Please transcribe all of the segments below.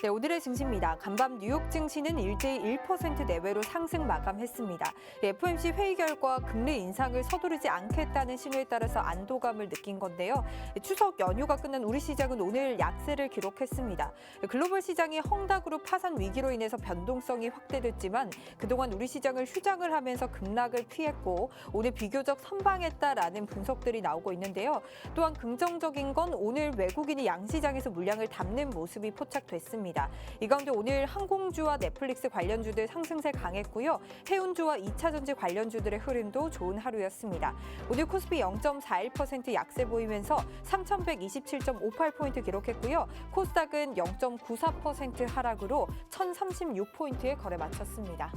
네, 오늘의 증시입니다. 간밤 뉴욕 증시는 일제히 1% 내외로 상승 마감했습니다. FOMC 회의 결과 금리 인상을 서두르지 않겠다는 신호에 따라서 안도감을 느낀 건데요. 추석 연휴가 끝난 우리 시장은 오늘 약세를 기록했습니다. 글로벌 시장이 헝다그룹 파산 위기로 인해서 변동성이 확대됐지만 그동안 우리 시장을 휴장을 하면서 급락을 피했고 오늘 비교적 선방했다라는 분석들이 나오고 있는데요. 또한 긍정적인 건 오늘 외국인이 양시장에서 물량을 담는 모습이 포착됐습니다. 이 가운데 오늘 항공주와 넷플릭스 관련주들 상승세 강했고요. 해운주와 2차 전지 관련주들의 흐름도 좋은 하루였습니다. 오늘 코스피 0.41% 약세 보이면서 3,127.58포인트 기록했고요. 코스닥은 0.94% 하락으로 1,036포인트에 거래 마쳤습니다.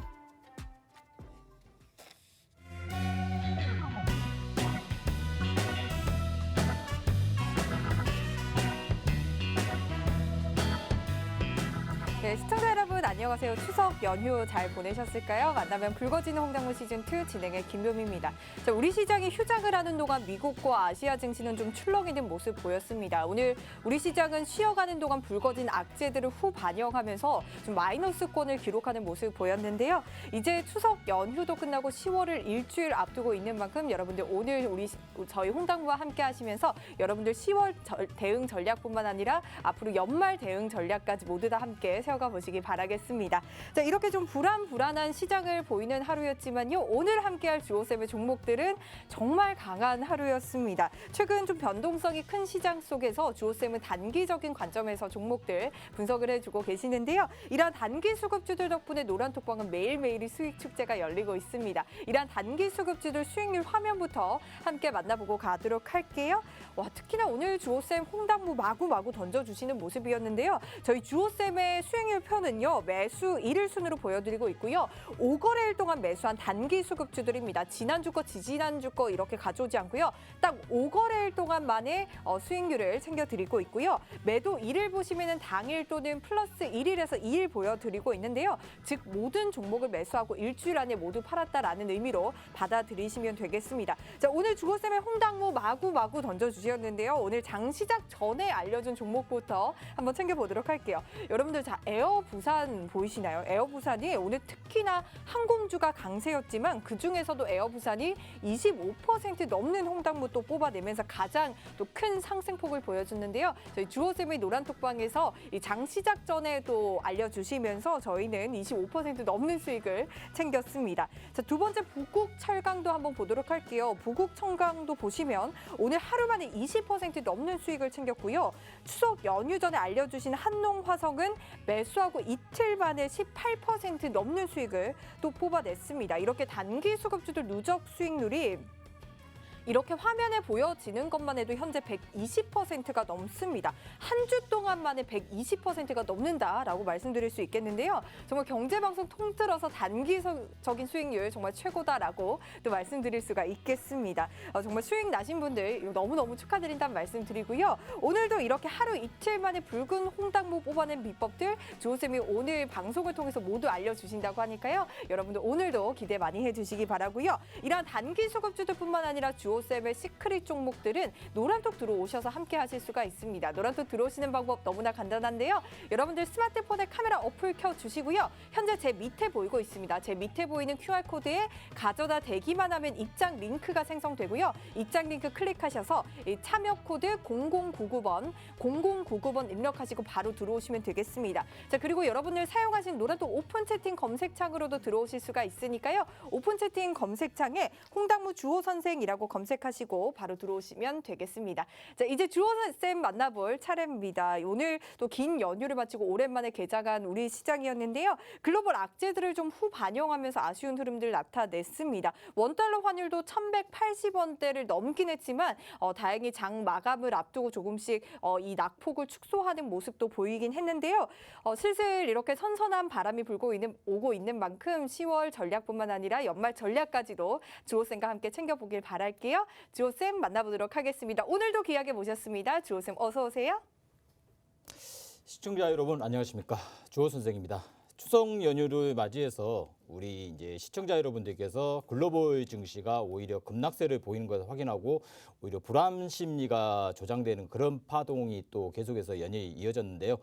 네, 시청자 여러분 안녕하세요. 추석 연휴 잘 보내셨을까요? 만나면 붉어지는 홍당무 시즌2 진행의 김묘미입니다. 자, 우리 시장이 휴장을 하는 동안 미국과 아시아 증시는 좀 출렁이는 모습 보였습니다. 오늘 우리 시장은 쉬어가는 동안 붉어진 악재들을 후 반영하면서 좀 마이너스권을 기록하는 모습 보였는데요. 이제 추석 연휴도 끝나고 10월을 일주일 앞두고 있는 만큼 여러분들 오늘 저희 홍당무와 함께 하시면서 여러분들 10월 대응 전략뿐만 아니라 앞으로 연말 대응 전략까지 모두 다 함께 세워가 보시기 바라겠습니다. 자, 이렇게 좀 불안한 시장을 보이는 하루였지만요. 오늘 함께할 주호쌤의 종목들은 정말 강한 하루였습니다. 최근 좀 변동성이 큰 시장 속에서 주호쌤은 단기적인 관점에서 종목들 분석을 해주고 계시는데요. 이러한 단기 수급주들 덕분에 노란톡방은 매일매일이 수익 축제가 열리고 있습니다. 이러한 단기 수급주들 수익률 화면부터 함께 만나보고 가도록 할게요. 와, 특히나 오늘 주호쌤 홍당무 마구마구 던져주시는 모습이었는데요. 저희 주호쌤의 수익률 표는요. 매수 1일 순으로 보여드리고 있고요. 5거래일 동안 매수한 단기 수급주들입니다. 지난주 거, 지지난주 거 이렇게 가져오지 않고요. 딱 5거래일 동안만의 수익률을 챙겨드리고 있고요. 매도 1일 보시면은 당일 또는 플러스 1일에서 2일 보여드리고 있는데요. 즉 모든 종목을 매수하고 일주일 안에 모두 팔았다라는 의미로 받아들이시면 되겠습니다. 자, 오늘 주호쌤의 홍당무 마구마구 던져주셨는데요. 오늘 장 시작 전에 알려준 종목부터 한번 챙겨보도록 할게요. 여러분들 자, 에어 부산 보이시나요? 에어 부산이 오늘 특히나 항공주가 강세였지만 그중에서도 에어 부산이 25% 넘는 홍당무 또 뽑아내면서 가장 또 큰 상승폭을 보여줬는데요. 저희 주호쌤의 노란톡방에서 이 장 시작 전에도 알려주시면서 저희는 25% 넘는 수익을 챙겼습니다. 자, 두 번째 보국 철강도 한번 보도록 할게요. 보국 철강도 보시면 오늘 하루 만에 20% 넘는 수익을 챙겼고요. 추석 연휴 전에 알려주신 한농화성은 매수하고 이틀 만에 18% 넘는 수익을 또 뽑아냈습니다. 이렇게 단기 수급주들 누적 수익률이 이렇게 화면에 보여지는 것만 해도 현재 120%가 넘습니다. 한 주 동안 만에 120%가 넘는다라고 말씀드릴 수 있겠는데요. 정말 경제방송 통틀어서 단기적인 수익률 정말 최고다라고 또 말씀드릴 수가 있겠습니다. 정말 수익 나신 분들 너무너무 축하드린다는 말씀드리고요. 오늘도 이렇게 하루 이틀 만에 붉은 홍당무 뽑아낸 비법들 주호쌤이 오늘 방송을 통해서 모두 알려주신다고 하니까요. 여러분들 오늘도 기대 많이 해주시기 바라고요. 이러한 단기 수급주들뿐만 아니라 주호쌤의 시크릿 종목들은 노란톡 들어오셔서 함께 하실 수가 있습니다. 노란톡 들어오시는 방법 너무나 간단한데요. 여러분들 스마트폰에 카메라 어플 켜주시고요. 현재 제 밑에 보이고 있습니다. 제 밑에 보이는 QR코드에 가져다 대기만 하면 입장 링크가 생성되고요. 입장 링크 클릭하셔서 참여 코드 0099번 입력하시고 바로 들어오시면 되겠습니다. 자, 그리고 여러분들 사용하신 노란톡 오픈 채팅 검색창으로도 들어오실 수가 있으니까요. 오픈 채팅 검색창에 홍당무 주호 선생이라고 검색하시고 바로 들어오시면 되겠습니다. 자, 이제 주호쌤 만나볼 차례입니다. 오늘 또 긴 연휴를 마치고 오랜만에 개장한 우리 시장이었는데요. 글로벌 악재들을 좀 후 반영하면서 아쉬운 흐름들 나타냈습니다. 원달러 환율도 1,180원대를 넘긴 했지만 다행히 장 마감을 앞두고 조금씩 이 낙폭을 축소하는 모습도 보이긴 했는데요. 슬슬 이렇게 선선한 바람이 오고 있는 만큼 10월 전략뿐만 아니라 연말 전략까지도 주호쌤과 함께 챙겨보길 바랄게요. 주호쌤 만나보도록 하겠습니다. 오늘도 귀하게 모셨습니다. 주호쌤 어서 오세요. 시청자 여러분 안녕하십니까. 주호 선생입니다. 추석 연휴를 맞이해서 우리 이제 시청자 여러분들께서 글로벌 증시가 오히려 급락세를 보이는 것을 확인하고 오히려 불안 심리가 조장되는 그런 파동이 또 계속해서 연이어 이어졌는데요.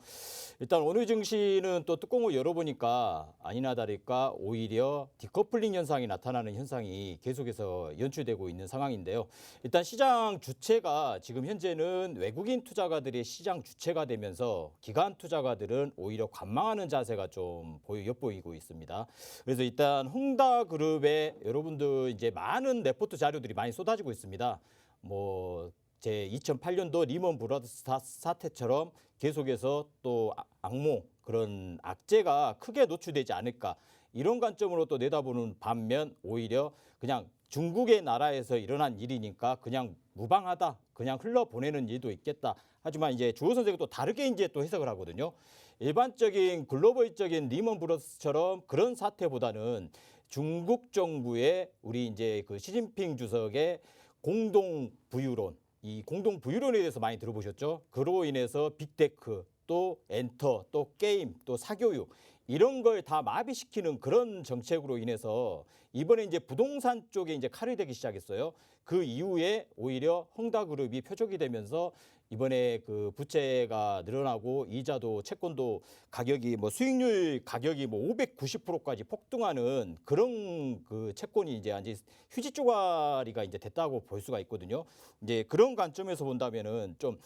일단 오늘 증시는 또 뚜껑을 열어보니까 아니나 다를까 오히려 디커플링 현상이 나타나는 현상이 계속해서 연출되고 있는 상황인데요. 일단 시장 주체가 지금 현재는 외국인 투자가들이 시장 주체가 되면서 기관 투자가들은 오히려 관망하는 자세가 좀 엿보이고 있습니다. 그래서 일단 흥다그룹에 여러분들 이제 많은 레포트 자료들이 많이 쏟아지고 있습니다. 뭐 제 2008년도 리먼 브라더스 사태처럼 계속해서 또 악몽 그런 악재가 크게 노출되지 않을까 이런 관점으로 또 내다보는 반면 오히려 그냥 중국의 나라에서 일어난 일이니까 그냥 무방하다, 그냥 흘러보내는 일도 있겠다. 하지만 이제 주호 선생은 또 다르게 이제 또 해석을 하거든요. 일반적인 글로벌적인 리먼 브라더스처럼 그런 사태보다는 중국 정부의 우리 이제 그 시진핑 주석의 공동 부유론, 이 공동 부유론에 대해서 많이 들어보셨죠? 그로 인해서 빅테크, 또 엔터, 또 게임, 또 사교육 이런 걸 다 마비시키는 그런 정책으로 인해서 이번에 이제 부동산 쪽에 이제 칼이 되기 시작했어요. 그 이후에 오히려 헝다그룹이 표적이 되면서 이번에 그 부채가 늘어나고 이자도 채권도 가격이 뭐 수익률 가격이 뭐 590%까지 폭등하는 그런 그 채권이 이제 완전 휴지 쪼가리가 이제 됐다고 볼 수가 있거든요. 이제 그런 관점에서 본다면은 좀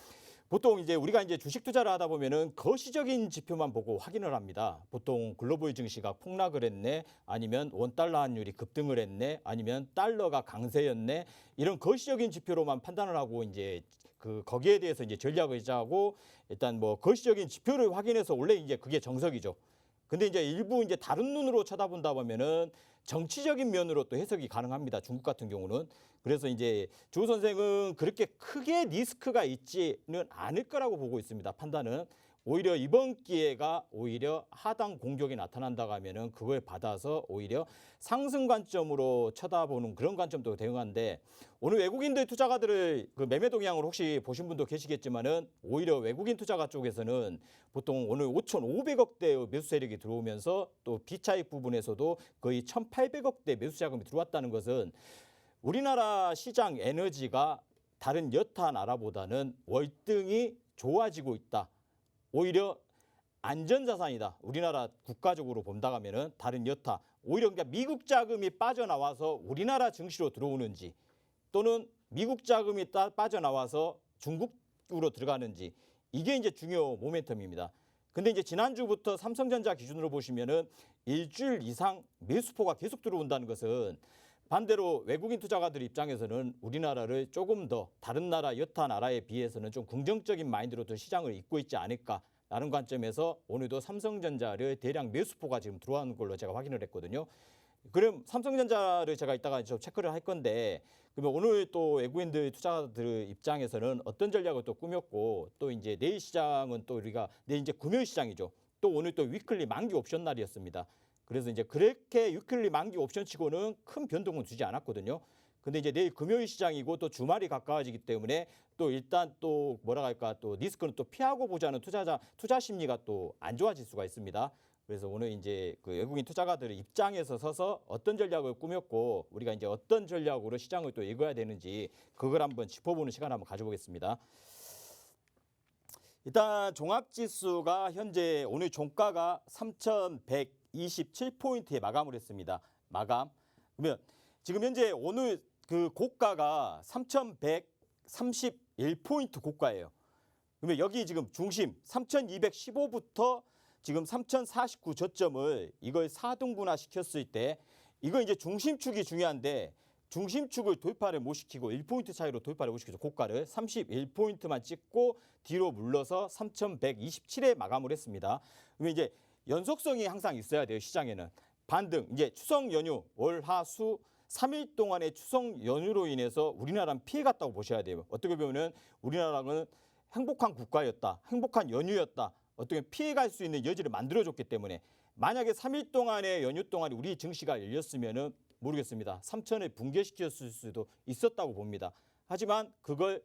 보통 이제 우리가 이제 주식 투자를 하다 보면은 거시적인 지표만 보고 확인을 합니다. 보통 글로벌 증시가 폭락을 했네, 아니면 원달러 환율이 급등을 했네, 아니면 달러가 강세였네, 이런 거시적인 지표로만 판단을 하고 이제 그 거기에 대해서 이제 전략을 짜고 일단 뭐 거시적인 지표를 확인해서 원래 이제 그게 정석이죠. 근데 이제 일부 이제 다른 눈으로 쳐다본다 보면은 정치적인 면으로 또 해석이 가능합니다. 중국 같은 경우는. 그래서 이제 조 선생은 그렇게 크게 리스크가 있지는 않을 거라고 보고 있습니다. 판단은. 오히려 이번 기회가 오히려 하단 공격이 나타난다고 하면은 그걸 받아서 오히려 상승 관점으로 쳐다보는 그런 관점도 대응하는데 오늘 외국인들 투자가들을 그 매매 동향을 혹시 보신 분도 계시겠지만은 오히려 외국인 투자가 쪽에서는 보통 오늘 5,500억대 매수 세력이 들어오면서 또 비차익 부분에서도 거의 1,800억대 매수 자금이 들어왔다는 것은 우리나라 시장 에너지가 다른 여타 나라보다는 월등히 좋아지고 있다. 오히려 안전자산이다. 우리나라 국가적으로 본다 하면은 다른 여타 오히려 그러니까 미국 자금이 빠져나와서 우리나라 증시로 들어오는지 또는 미국 자금이 빠져나와서 중국으로 들어가는지 이게 이제 중요 모멘텀입니다. 근데 이제 지난주부터 삼성전자 기준으로 보시면은 일주일 이상 매수포가 계속 들어온다는 것은 반대로 외국인 투자가들 입장에서는 우리나라를 조금 더 다른 나라 여타 나라에 비해서는 좀 긍정적인 마인드로 더 시장을 잇고 있지 않을까라는 관점에서 오늘도 삼성전자를 대량 매수포가 지금 들어오는 걸로 제가 확인을 했거든요. 그럼 삼성전자를 제가 이따가 좀 체크를 할 건데 그러면 오늘 또 외국인들 투자자들 입장에서는 어떤 전략을 또 꾸몄고 또 이제 내일 시장은 또 우리가 내일 이제 금요일 시장이죠. 또 오늘 또 위클리 만기 옵션 날이었습니다. 그래서 이제 그렇게 위클리 만기 옵션 치고는 큰 변동은 주지 않았거든요. 근데 이제 내일 금요일 시장이고 또 주말이 가까워지기 때문에 또 일단 또 뭐라 할까 또 리스크는 또 피하고 보자는 투자 심리가 또 안 좋아질 수가 있습니다. 그래서 오늘 이제 그 외국인 투자가들의 입장에서 서서 어떤 전략을 꾸몄고 우리가 이제 어떤 전략으로 시장을 또 읽어야 되는지 그걸 한번 짚어보는 시간 한번 가져보겠습니다. 일단 종합지수가 현재 오늘 종가가 3,127포인트에 마감을 했습니다. 마감. 그러면 지금 현재 오늘 그 고가가 3,131포인트 고가예요. 그러면 여기 지금 중심 3,215부터 지금 3,049 저점을 이걸 4등분화 시켰을 때 이거 이제 중심축이 중요한데 중심축을 돌파를 못 시키고 1포인트 차이로 돌파를 못 시키죠. 고가를 31포인트만 찍고 뒤로 물러서 3,127에 마감을 했습니다. 그러면 이제 연속성이 항상 있어야 돼요. 시장에는. 반등, 이제 추석 연휴, 월, 화, 수 3일 동안의 추석 연휴로 인해서 우리나라는 피해갔다고 보셔야 돼요. 어떻게 보면은 우리나라는 행복한 국가였다. 행복한 연휴였다. 어떻게 피해갈 수 있는 여지를 만들어줬기 때문에 만약에 3일 동안의 연휴 동안에 우리 증시가 열렸으면은 모르겠습니다. 3천을 붕괴시켰을 수도 있었다고 봅니다. 하지만 그걸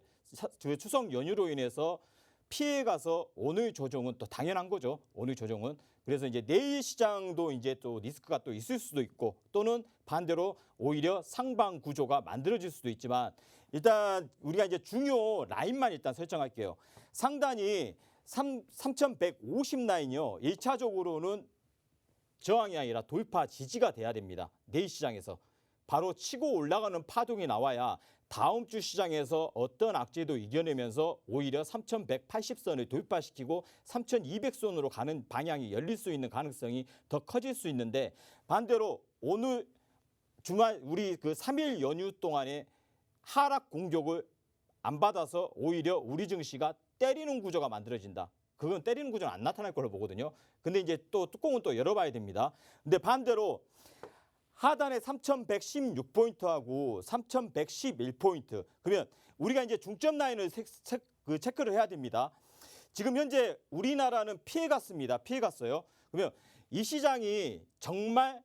추석 연휴로 인해서 피해가서 오늘 조정은 또 당연한 거죠. 오늘 조정은. 그래서 이제 내일 시장도 이제 또 리스크가 또 있을 수도 있고 또는 반대로 오히려 상방 구조가 만들어질 수도 있지만 일단 우리가 이제 중요 라인만 일단 설정할게요. 상단이 3150 라인이요. 1차적으로는 저항이 아니라 돌파 지지가 돼야 됩니다. 내일 시장에서. 바로 치고 올라가는 파동이 나와야 다음 주 시장에서 어떤 악재도 이겨내면서 오히려 3180선을 돌파시키고 3200선으로 가는 방향이 열릴 수 있는 가능성이 더 커질 수 있는데 반대로 오늘 주말 우리 그 3일 연휴 동안에 하락 공격을 안 받아서 오히려 우리 증시가 때리는 구조가 만들어진다. 그건 때리는 구조는 안 나타날 걸로 보거든요. 근데 이제 또 뚜껑은 또 열어봐야 됩니다. 근데 반대로 하단에 3116포인트하고 3111포인트. 그러면 우리가 이제 중점 라인을 체크를 해야 됩니다. 지금 현재 우리나라는 피해갔습니다. 피해갔어요. 그러면 이 시장이 정말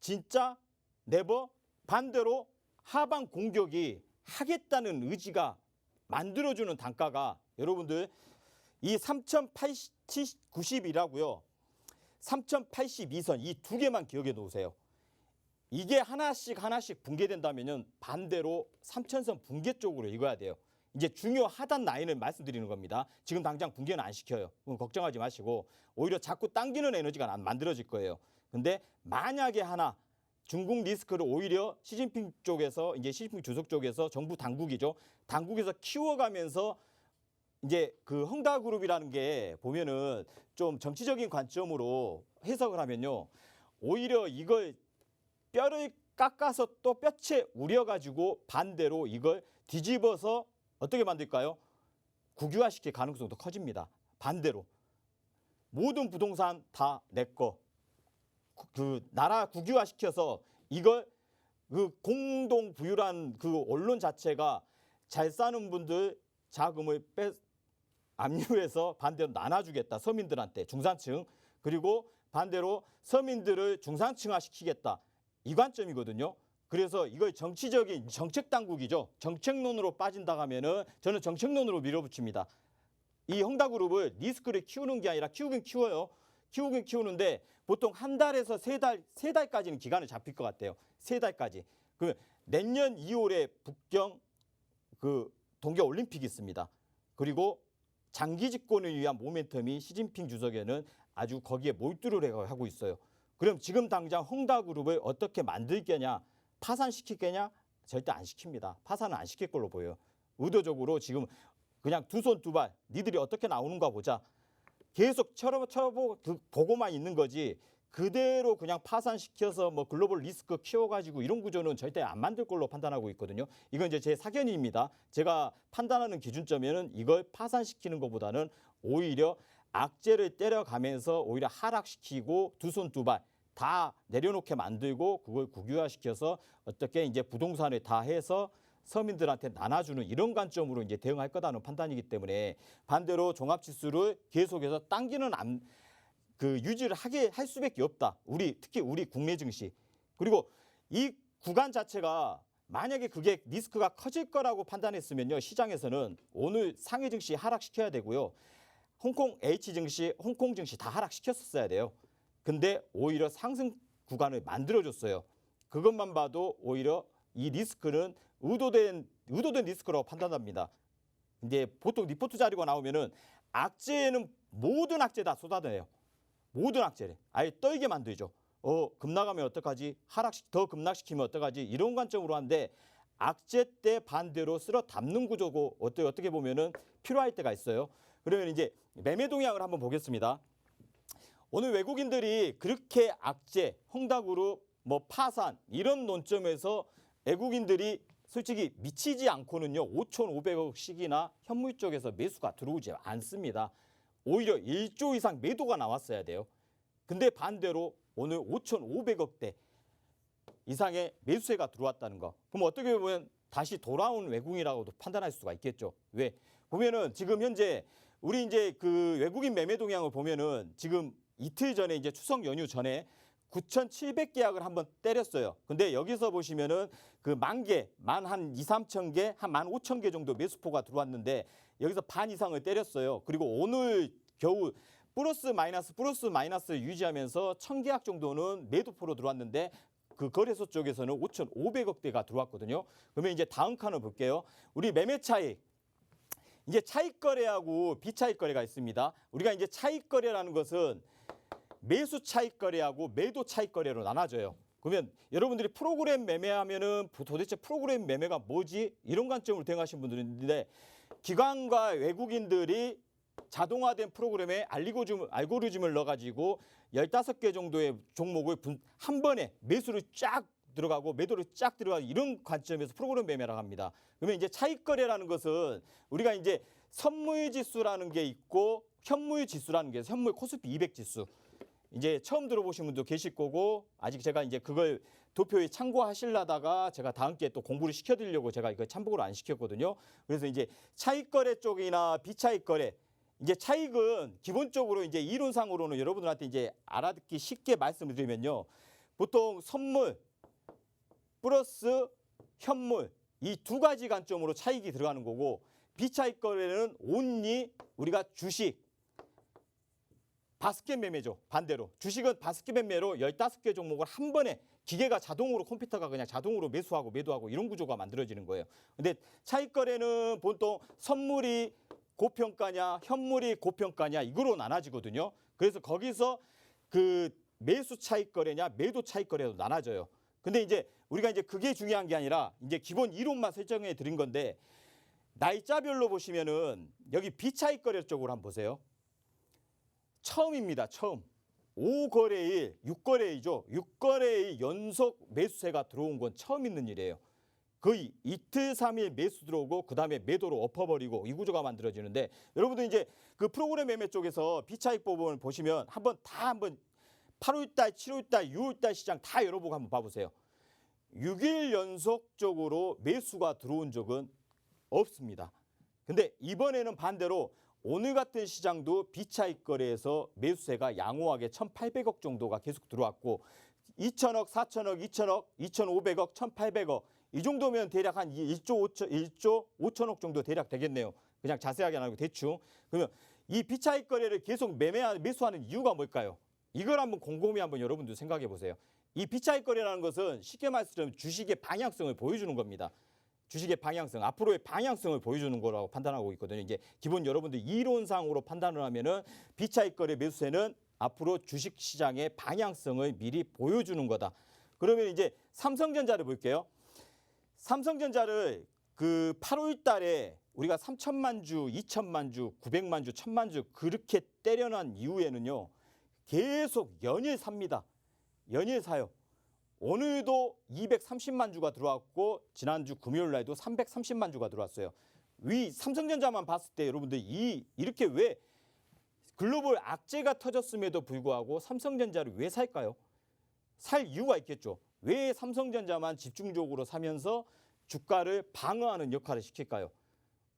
진짜 네버 반대로 하방 공격이 하겠다는 의지가 만들어주는 단가가 여러분들 이 3090이라고요. 3082선 이 두 개만 기억해 놓으세요. 이게 하나씩 붕괴된다면은 반대로 3000선 붕괴 쪽으로 읽어야 돼요. 이제 중요 하단 라인을 말씀드리는 겁니다. 지금 당장 붕괴는 안 시켜요. 걱정하지 마시고 오히려 자꾸 당기는 에너지가 만들어질 거예요. 근데 만약에 하나 중국 리스크를 오히려 시진핑 쪽에서 이제 시진핑 주석 쪽에서 정부 당국이죠. 당국에서 키워가면서 이제 그 헝다그룹이라는 게 보면은 좀 정치적인 관점으로 해석을 하면요. 오히려 이걸 뼈를 깎아서 또 뼈채 우려가지고 반대로 이걸 뒤집어서 어떻게 만들까요? 국유화시킬 가능성도 커집니다. 반대로. 모든 부동산 다 내 거. 그 나라 국유화시켜서 이걸 그 공동 부유란 그 언론 자체가 잘 사는 분들 자금을 압류해서 반대로 나눠주겠다. 서민들한테 중산층. 그리고 반대로 서민들을 중산층화 시키겠다. 이 관점이거든요. 그래서 이걸 정치적인 정책 당국이죠. 정책론으로 빠진다 하면은 저는 정책론으로 밀어붙입니다. 이 헝다그룹을 리스크를 키우는 게 아니라 키우긴 키워요. 키우긴 키우는데 보통 한 달에서 세 달까지는 기간을 잡힐 것 같아요. 3달까지. 그 내년 2월에 북경 그 동계 올림픽이 있습니다. 그리고 장기 집권을 위한 모멘텀이 시진핑 주석에는 아주 거기에 몰두를 하고 있어요. 그럼 지금 당장 헝다그룹을 어떻게 만들 거냐, 파산시킬 거냐? 절대 안 시킵니다. 파산은 안 시킬 걸로 보여요. 의도적으로 지금 그냥 두 손 두 발, 니들이 어떻게 나오는가 보자. 계속 보고만 있는 거지. 그대로 그냥 파산시켜서 뭐 글로벌 리스크 키워가지고 이런 구조는 절대 안 만들 걸로 판단하고 있거든요. 이건 이제 제 사견입니다. 제가 판단하는 기준점에는 이걸 파산시키는 것보다는 오히려 악재를 때려가면서 오히려 하락시키고 두 손 두 발 다 내려놓게 만들고 그걸 국유화시켜서 어떻게 이제 부동산을 다 해서 서민들한테 나눠주는 이런 관점으로 이제 대응할 거다는 판단이기 때문에 반대로 종합지수를 계속해서 당기는 유지를 할 수밖에 없다. 특히 우리 국내 증시. 그리고 이 구간 자체가 만약에 그게 리스크가 커질 거라고 판단했으면요. 시장에서는 오늘 상해 증시 하락시켜야 되고요. 홍콩 H 증시, 홍콩 증시 다 하락시켰었어야 돼요. 근데 오히려 상승 구간을 만들어줬어요. 그것만 봐도 오히려 이 리스크는 의도된 리스크라고 판단합니다. 근데 보통 리포트 자료가 나오면은 악재는 모든 악재 다 쏟아내요. 모든 악재를 아예 떨게 만들죠. 급락하면 어떡하지? 더 급락시키면 어떡하지? 이런 관점으로 하는데 악재 때 반대로 쓸어 담는 구조고 어떻게 보면은 필요할 때가 있어요. 그러면 이제 매매 동향을 한번 보겠습니다. 오늘 외국인들이 그렇게 악재, 헝다그룹, 뭐 파산 이런 논점에서 외국인들이 솔직히 미치지 않고는요. 5,500억씩이나 현물 쪽에서 매수가 들어오지 않습니다. 오히려 1조 이상 매도가 나왔어야 돼요. 근데 반대로 오늘 5,500억대 이상의 매수세가 들어왔다는 거. 그럼 어떻게 보면 다시 돌아온 외국인이라고도 판단할 수가 있겠죠. 왜? 보면은 지금 현재 우리 이제 그 외국인 매매 동향을 보면은 지금 이틀 전에 이제 추석 연휴 전에 9,700계약을 한번 때렸어요. 근데 여기서 보시면은 그 만 개, 한 2, 3천 개, 한 15,000개 정도 매수포가 들어왔는데 여기서 반 이상을 때렸어요. 그리고 오늘 겨우 플러스 마이너스 유지하면서 1,000계약 정도는 매도포로 들어왔는데 그 거래소 쪽에서는 5,500억대가 들어왔거든요. 그러면 이제 다음 칸을 볼게요. 우리 매매 차익. 이제 차익 거래하고 비차익 거래가 있습니다. 우리가 이제 차익 거래라는 것은 매수 차익 거래하고 매도 차익 거래로 나눠져요. 그러면 여러분들이 프로그램 매매하면은 도대체 프로그램 매매가 뭐지? 이런 관점으로 생각하시는 분들이 있는데 기관과 외국인들이 자동화된 프로그램에 알고리즘을 넣어가지고 15개 정도의 종목을 한 번에 매수를 쫙 들어가고 매도를 쫙 들어가고 이런 관점에서 프로그램 매매라고 합니다. 그러면 이제 차익 거래라는 것은 우리가 이제 선물 지수라는 게 있고 현물 지수라는 게 있어요. 현물 코스피 200 지수. 이제 처음 들어보신 분도 계실 거고 아직 제가 이제 그걸 도표에 참고하시려다가 제가 다음 기회에 또 공부를 시켜드리려고 제가 이거 참고를 안 시켰거든요. 그래서 이제 차익 거래 쪽이나 비차익 거래 이제 차익은 기본적으로 이제 이론상으로는 여러분들한테 이제 알아듣기 쉽게 말씀을 드리면요. 보통 선물 플러스 현물 이 두 가지 관점으로 차익이 들어가는 거고 비차익 거래는 온리 우리가 주식 바스켓 매매죠. 반대로 주식은 바스켓 매매로 15개 종목을 한 번에 기계가 자동으로 컴퓨터가 그냥 자동으로 매수하고 매도하고 이런 구조가 만들어지는 거예요. 근데 차익 거래는 보통 선물이 고평가냐 현물이 고평가냐 이거로 나눠지거든요. 그래서 거기서 그 매수 차익 거래냐 매도 차익 거래도 나눠져요. 근데 이제 우리가 이제 그게 중요한 게 아니라 이제 기본 이론만 설정해 드린 건데 날짜별로 보시면은 여기 비차익 거래 쪽으로 한번 보세요. 처음입니다. 처음. 5거래일, 6거래이죠. 6거래일 연속 매수세가 들어온 건 처음 있는 일이에요. 거의 이틀, 3일 매수 들어오고 그다음에 매도로 엎어버리고 이 구조가 만들어지는데 여러분들 이제 그 프로그램 매매 쪽에서 비차익 법을 보시면 한번 8월달, 7월달, 6월달 시장 다 열어보고 한번 봐보세요. 6일 연속적으로 매수가 들어온 적은 없습니다. 근데 이번에는 반대로 오늘 같은 시장도 비차익 거래에서 매수세가 양호하게 1,800억 정도가 계속 들어왔고 2천억, 4천억, 2천억, 2,500억, 1,800억 이 정도면 대략 한 1조 5천억 정도 대략 되겠네요. 그냥 자세하게 안 하고 대충. 그러면 이 비차익 거래를 계속 매수하는 이유가 뭘까요? 이걸 한번 곰곰이 한번 여러분들 생각해 보세요. 이 비차익 거래라는 것은 쉽게 말씀드리면 주식의 방향성을 보여주는 겁니다. 주식의 방향성, 앞으로의 방향성을 보여주는 거라고 판단하고 있거든요. 이제 기본 여러분들 이론상으로 판단을 하면은 비차익 거래 매수세는 앞으로 주식 시장의 방향성을 미리 보여주는 거다. 그러면 이제 삼성전자를 볼게요. 삼성전자를 그 8월 달에 우리가 3천만 주, 2천만 주, 900만 주, 1,000만 주 그렇게 때려난 이후에는요. 계속 연일 삽니다. 연일 사요. 오늘도 230만 주가 들어왔고 지난주 금요일 날도 330만 주가 들어왔어요. 위 삼성전자만 봤을 때 여러분들 이렇게 왜 글로벌 악재가 터졌음에도 불구하고 삼성전자를 왜 살까요? 살 이유가 있겠죠. 왜 삼성전자만 집중적으로 사면서 주가를 방어하는 역할을 시킬까요?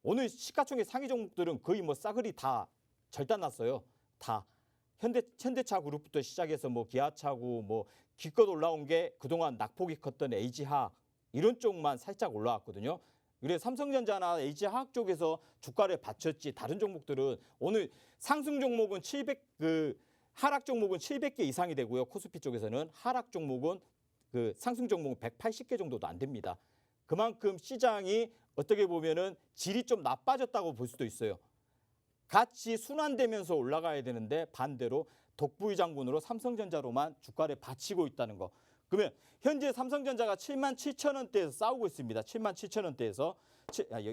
오늘 시가총액 상위 종목들은 거의 뭐 싸그리 다 절단났어요. 다. 현대차 그룹부터 시작해서 뭐 기아차고 뭐 기껏 올라온 게 그동안 낙폭이 컸던 LG화학 이런 쪽만 살짝 올라왔거든요. 그래서 삼성전자나 LG화학 쪽에서 주가를 받쳤지 다른 종목들은 오늘 상승 종목은 하락 종목은 700개 이상이 되고요. 코스피 쪽에서는 하락 종목은 상승 종목은 180개 정도도 안 됩니다. 그만큼 시장이 어떻게 보면은 질이 좀 나빠졌다고 볼 수도 있어요. 같이 순환되면서 올라가야 되는데 반대로 독부의 장군으로 삼성전자로만 주가를 받치고 있다는 거. 그러면 현재 삼성전자가 77,000원대에서 싸우고 있습니다. 77,000원대에서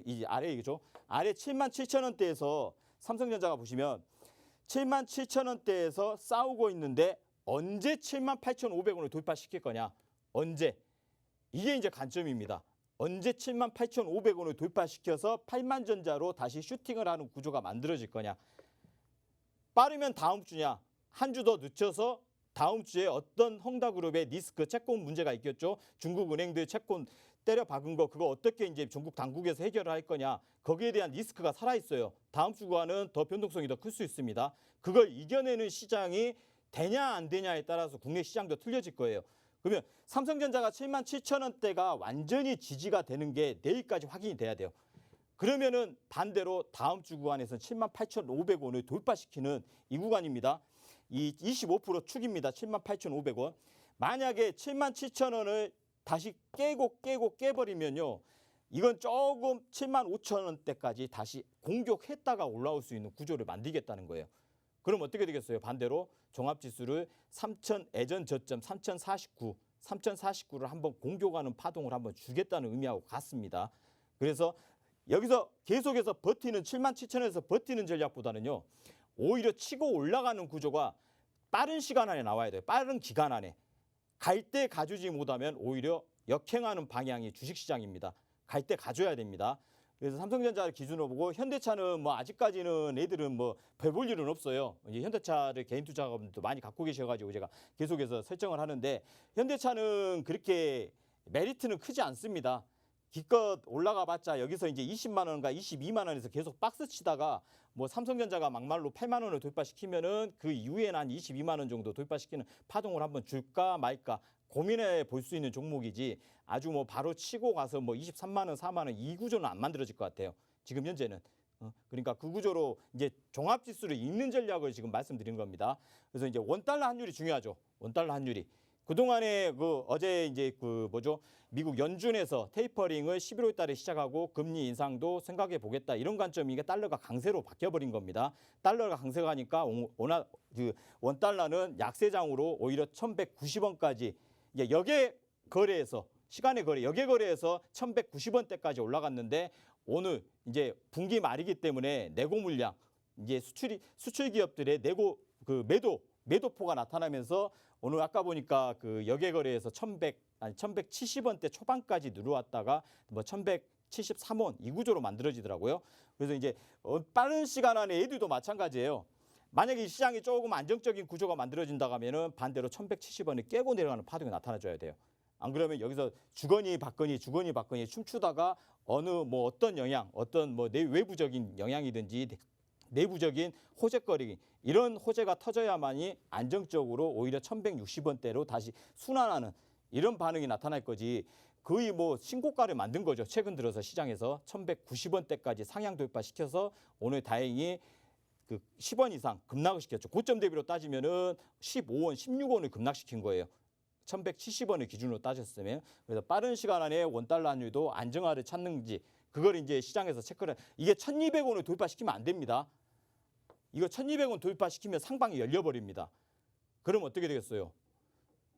이 아래이죠. 아래 77,000원대에서 삼성전자가 보시면 77,000원대에서 싸우고 있는데 언제 78,500원을 돌파시킬 거냐? 언제? 이게 이제 관점입니다. 언제 78,500원을 돌파시켜서 8만전자로 다시 슈팅을 하는 구조가 만들어질 거냐. 빠르면 다음 주냐. 한 주 더 늦춰서 다음 주에 어떤 헝다그룹의 리스크 채권 문제가 있겠죠. 중국 은행들 채권 때려 박은 거 그거 어떻게 이제 전국 당국에서 해결을 할 거냐. 거기에 대한 리스크가 살아있어요. 다음 주와는 더 변동성이 더 클 수 있습니다. 그걸 이겨내는 시장이 되냐 안 되냐에 따라서 국내 시장도 틀려질 거예요. 그러면 삼성전자가 77,000원대가 완전히 지지가 되는 게 내일까지 확인이 돼야 돼요. 그러면은 반대로 다음 주 구간에서는 78,500원을 돌파시키는 이 구간입니다. 이 25% 축입니다. 78,500원. 만약에 77,000원을 다시 깨버리면요. 이건 조금 75,000원대까지 다시 공격했다가 올라올 수 있는 구조를 만들겠다는 거예요. 그럼 어떻게 되겠어요? 반대로 종합지수를 3,000 예전 저점 3,049를 한번 공격하는 파동을 한번 주겠다는 의미하고 같습니다. 그래서 여기서 계속해서 버티는 77,000원에서 버티는 전략보다는요. 오히려 치고 올라가는 구조가 빠른 시간 안에 나와야 돼요. 빠른 기간 안에. 갈 때 가주지 못하면 오히려 역행하는 방향이 주식시장입니다. 갈 때 가줘야 됩니다. 그래서 삼성전자를 기준으로 보고 현대차는 뭐 아직까지는 애들은 뭐 별 볼 일은 없어요. 이제 현대차를 개인 투자자분들도 많이 갖고 계셔가지고 제가 계속해서 설정을 하는데 현대차는 그렇게 메리트는 크지 않습니다. 기껏 올라가 봤자 여기서 이제 20만 원과 22만 원에서 계속 박스 치다가 뭐 삼성전자가 막말로 8만 원을 돌파시키면은 그 이후에는 한 22만 원 정도 돌파시키는 파동을 한번 줄까 말까 고민해 볼 수 있는 종목이지 아주 뭐 바로 치고 가서 뭐 23만 원, 4만 원 이 구조는 안 만들어질 것 같아요. 지금 현재는. 그러니까 그 구조로 이제 종합지수를 읽는 전략을 지금 말씀드린 겁니다. 그래서 이제 원달러 환율이 중요하죠. 원달러 환율이. 그동안에 어제 이제 미국 연준에서 테이퍼링을 11월 달에 시작하고 금리 인상도 생각해 보겠다. 이런 관점이 이게 달러가 강세로 바뀌어 버린 겁니다. 달러가 강세가니까 원달러는 약세장으로 오히려 1,190원까지 이제 시간의 거래 여객 거래에서 1,190원대까지 올라갔는데 오늘 이제 분기 말이기 때문에 내고 물량 이제 수출 기업들의 매도포가 나타나면서 오늘 아까 보니까 그 여객 거래에서 1,170원대 초반까지 누르왔다가 뭐 1,173원 이 구조로 만들어지더라고요. 그래서 이제 빠른 시간 안에 애들도 마찬가지예요. 만약에 이 시장이 조금 안정적인 구조가 만들어진다고 하면은 반대로 1,170원을 깨고 내려가는 파동이 나타나줘야 돼요. 안 그러면 여기서 주거니 받거니 춤추다가 어떤 영향, 어떤 뭐 외부적인 영향이든지 내부적인 호재거리 이런 호재가 터져야만이 안정적으로 오히려 1,160원대로 다시 순환하는 이런 반응이 나타날 거지. 거의 뭐 신고가를 만든 거죠. 최근 들어서 시장에서 1,190원대까지 상향 돌파시켜서 오늘 다행히 그 10원 이상 급락을 시켰죠. 고점 대비로 따지면은 15원, 16원을 급락시킨 거예요. 1,170원을 기준으로 따졌으면. 그래서 빠른 시간 안에 원달러 환율도 안정화를 찾는지 그걸 이제 시장에서 체크를 이게 1,200원을 돌파시키면 안 됩니다. 이거 1,200원 돌파시키면 상방이 열려버립니다. 그럼 어떻게 되겠어요?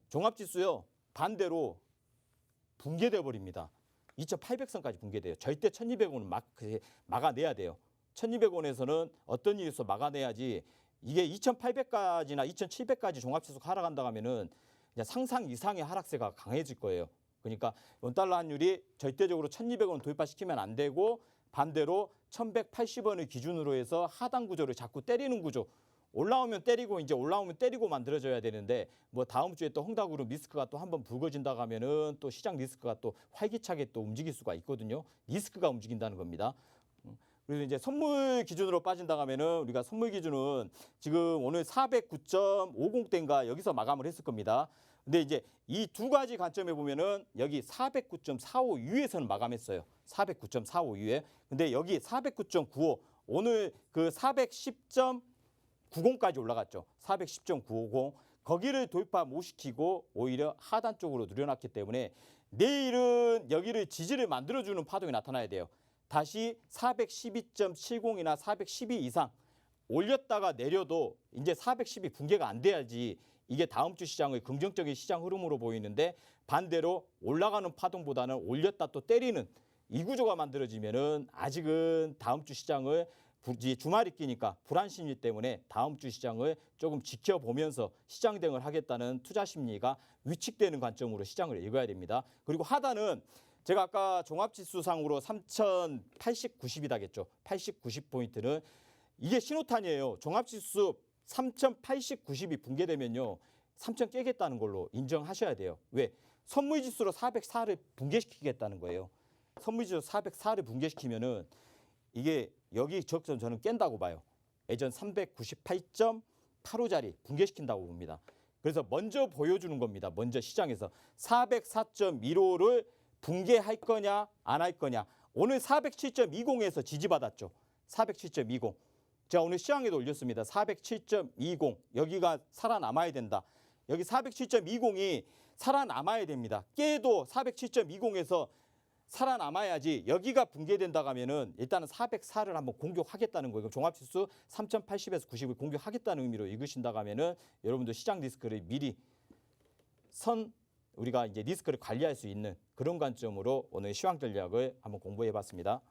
종합지수요. 반대로 붕괴돼 버립니다. 2,800선까지 붕괴돼요. 절대 1,200원은 막아내야 돼요. 1,200원에서는 어떤 일이 있어 막아내야지 이게 2,800까지나 2,700까지 종합지수가 하락한다고 하면은 상상 이상의 하락세가 강해질 거예요. 그러니까 원달러 환율이 절대적으로 1,200원 돌파시키면 안 되고 반대로 1,180원을 기준으로 해서 하단 구조를 자꾸 때리는 구조. 올라오면 때리고 만들어져야 되는데 뭐 다음 주에 또 헝다그룹 리스크가 또 한번 불거진다고 하면은 또 시장 리스크가 또 활기차게 또 움직일 수가 있거든요. 리스크가 움직인다는 겁니다. 그래서 이제 선물 기준으로 빠진다고 하면은 우리가 선물 기준은 지금 오늘 409.50대인가 여기서 마감을 했을 겁니다. 근데 이제 이 두 가지 관점에 보면은 여기 409.45 위에서는 마감했어요. 409.45 위에. 근데 여기 409.95 오늘 그 410.90까지 올라갔죠. 410.950 거기를 돌파 못 시키고 오히려 하단 쪽으로 늘어났기 때문에 내일은 여기를 지지를 만들어주는 파동이 나타나야 돼요. 다시 412.70이나 412 이상 올렸다가 내려도 이제 412 붕괴가 안 돼야지 이게 다음 주 시장의 긍정적인 시장 흐름으로 보이는데 반대로 올라가는 파동보다는 올렸다 또 때리는 이 구조가 만들어지면은 아직은 다음 주 시장을 주말이 끼니까 불안 심리 때문에 다음 주 시장을 조금 지켜보면서 시장 대응을 하겠다는 투자 심리가 위축되는 관점으로 시장을 읽어야 됩니다. 그리고 하단은 제가 아까 종합지수상으로 3,080, 90이다겠죠. 80, 90포인트는 이게 신호탄이에요. 종합지수 3,080, 90이 붕괴되면요. 3,000 깨겠다는 걸로 인정하셔야 돼요. 왜? 선물지수로 404를 붕괴시키겠다는 거예요. 선물지수 404를 붕괴시키면은 이게 여기 적점 저는 깬다고 봐요. 예전 398.85짜리 붕괴시킨다고 봅니다. 그래서 먼저 보여주는 겁니다. 먼저 시장에서 404.15를 붕괴할 거냐 안 할 거냐 오늘 407.20에서 지지받았죠. 407.20. 제가 오늘 시장에도 올렸습니다. 407.20. 여기가 살아남아야 된다. 여기 407.20이 살아남아야 됩니다. 깨도 407.20에서 살아남아야지. 여기가 붕괴된다고 하면은 일단은 404를 한번 공격하겠다는 거예요. 종합지수 3080에서 90을 공격하겠다는 의미로 읽으신다고 하면은 여러분도 시장 리스크를 미리 우리가 이제 리스크를 관리할 수 있는 그런 관점으로 오늘 시황 전략을 한번 공부해 봤습니다.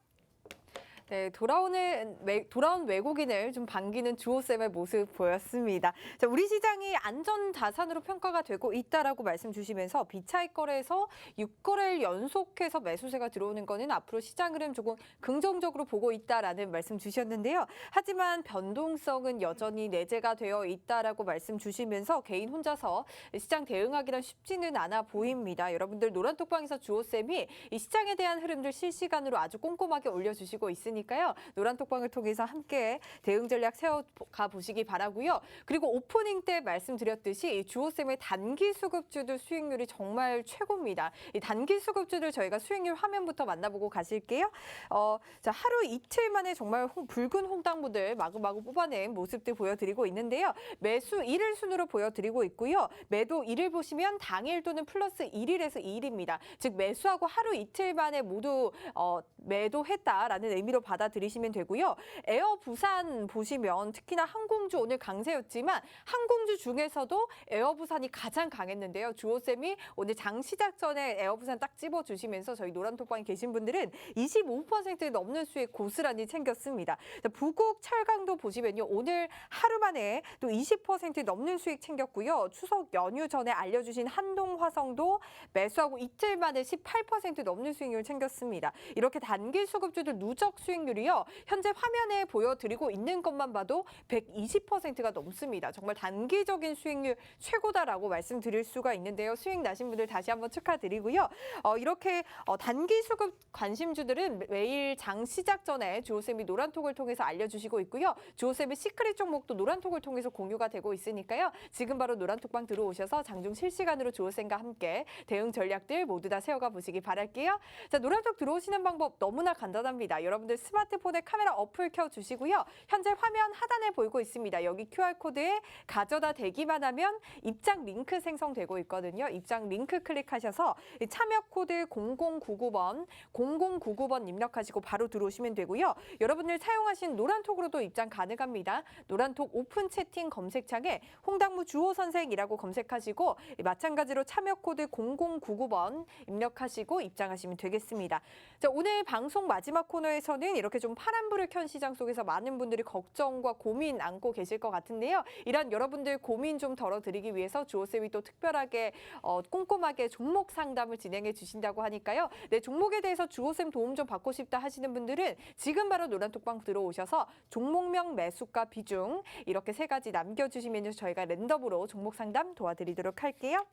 네, 돌아온 외국인을 좀 반기는 주호쌤의 모습 보였습니다. 자, 우리 시장이 안전 자산으로 평가가 되고 있다라고 말씀 주시면서 비차익 거래에서 6거래일 연속해서 매수세가 들어오는 거는 앞으로 시장 흐름 조금 긍정적으로 보고 있다라는 말씀 주셨는데요. 하지만 변동성은 여전히 내재가 되어 있다라고 말씀 주시면서 개인 혼자서 시장 대응하기란 쉽지는 않아 보입니다. 여러분들 노란톡방에서 주호쌤이 이 시장에 대한 흐름들 실시간으로 아주 꼼꼼하게 올려주시고 있으니까요. 노란톡방을 통해서 함께 대응 전략 세워가 보시기 바라고요. 그리고 오프닝 때 말씀드렸듯이 주호쌤의 단기 수급주들 수익률이 정말 최고입니다. 이 단기 수급주들 저희가 수익률 화면부터 만나보고 가실게요. 자, 하루 이틀 만에 정말 붉은 홍당무들 마구마구 뽑아낸 모습들 보여드리고 있는데요. 매수 1일 순으로 보여드리고 있고요. 매도 1일 보시면 당일 또는 플러스 1일에서 2일입니다. 즉 매수하고 하루 이틀 만에 모두 매도했다라는 의미로 받아들이시면 되고요. 에어 부산 보시면 특히나 항공주 오늘 강세였지만 항공주 중에서도 에어 부산이 가장 강했는데요. 주호쌤이 오늘 장 시작 전에 에어 부산 딱 집어주시면서 저희 노란톡방에 계신 분들은 25% 넘는 수익 고스란히 챙겼습니다. 부국 철강도 보시면요. 오늘 하루 만에 또 20% 넘는 수익 챙겼고요. 추석 연휴 전에 알려주신 한동화성도 매수하고 이틀 만에 18% 넘는 수익률 챙겼습니다. 이렇게 단기 수급주들 누적 수익률이요. 현재 화면에 보여드리고 있는 것만 봐도 120%가 넘습니다. 정말 단기적인 수익률 최고다라고 말씀드릴 수가 있는데요. 수익 나신 분들 다시 한번 축하드리고요. 이렇게 단기 수급 관심주들은 매일 장 시작 전에 주호쌤이 노란톡을 통해서 알려주시고 있고요. 주호쌤의 시크릿 종목도 노란톡을 통해서 공유가 되고 있으니까요. 지금 바로 노란톡방 들어오셔서 장중 실시간으로 주호쌤과 함께 대응 전략들 모두 다 세워가 보시기 바랄게요. 자, 노란톡 들어오시는 방법 너무나 간단합니다. 여러분들 스마트폰에 카메라 어플 켜주시고요. 현재 화면 하단에 보이고 있습니다. 여기 QR코드에 가져다 대기만 하면 입장 링크 생성되고 있거든요. 입장 링크 클릭하셔서 참여 코드 0099번 입력하시고 바로 들어오시면 되고요. 여러분들 사용하신 노란톡으로도 입장 가능합니다. 노란톡 오픈 채팅 검색창에 홍당무 주호 선생이라고 검색하시고 마찬가지로 참여 코드 0099번 입력하시고 입장하시면 되겠습니다. 자, 오늘 방송 마지막 코너에서는 이렇게 좀 파란불을 켠 시장 속에서 많은 분들이 걱정과 고민 안고 계실 것 같은데요. 이런 여러분들 고민 좀 덜어드리기 위해서 주호쌤이 또 특별하게 꼼꼼하게 종목 상담을 진행해 주신다고 하니까요. 네, 종목에 대해서 주호쌤 도움 좀 받고 싶다 하시는 분들은 지금 바로 노란톡방 들어오셔서 종목명, 매수가, 비중 이렇게 세 가지 남겨주시면 저희가 랜덤으로 종목 상담 도와드리도록 할게요.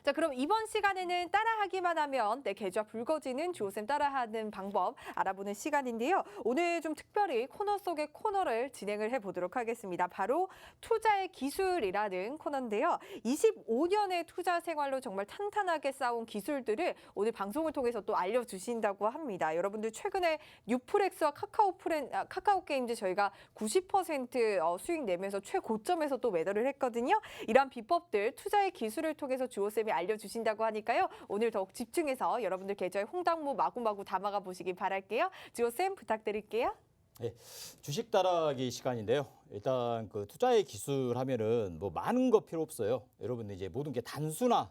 자, 그럼 이번 시간에는 따라하기만 하면 내 계좌 붉어지는 주호쌤 따라하는 방법 알아보는 시간인데요. 오늘 좀 특별히 코너 속의 코너를 진행을 해보도록 하겠습니다. 바로 투자의 기술이라는 코너인데요. 25년의 투자 생활로 정말 탄탄하게 쌓은 기술들을 오늘 방송을 통해서 또 알려주신다고 합니다. 여러분들 최근에 뉴프렉스와 카카오게임즈 저희가 90% 수익 내면서 최고점에서 또 매도를 했거든요. 이런 비법들 투자의 기술을 통해서 주호쌤이 알려주신다고 하니까요. 오늘 더욱 집중해서 여러분들 계좌에 홍당무 마구마구 담아가 보시기 바랄게요. 주호쌤 부탁드릴게요. 네, 주식 따라하기 시간인데요. 일단 그 투자의 기술 하면은 뭐 많은 거 필요 없어요. 여러분들 이제 모든 게 단순화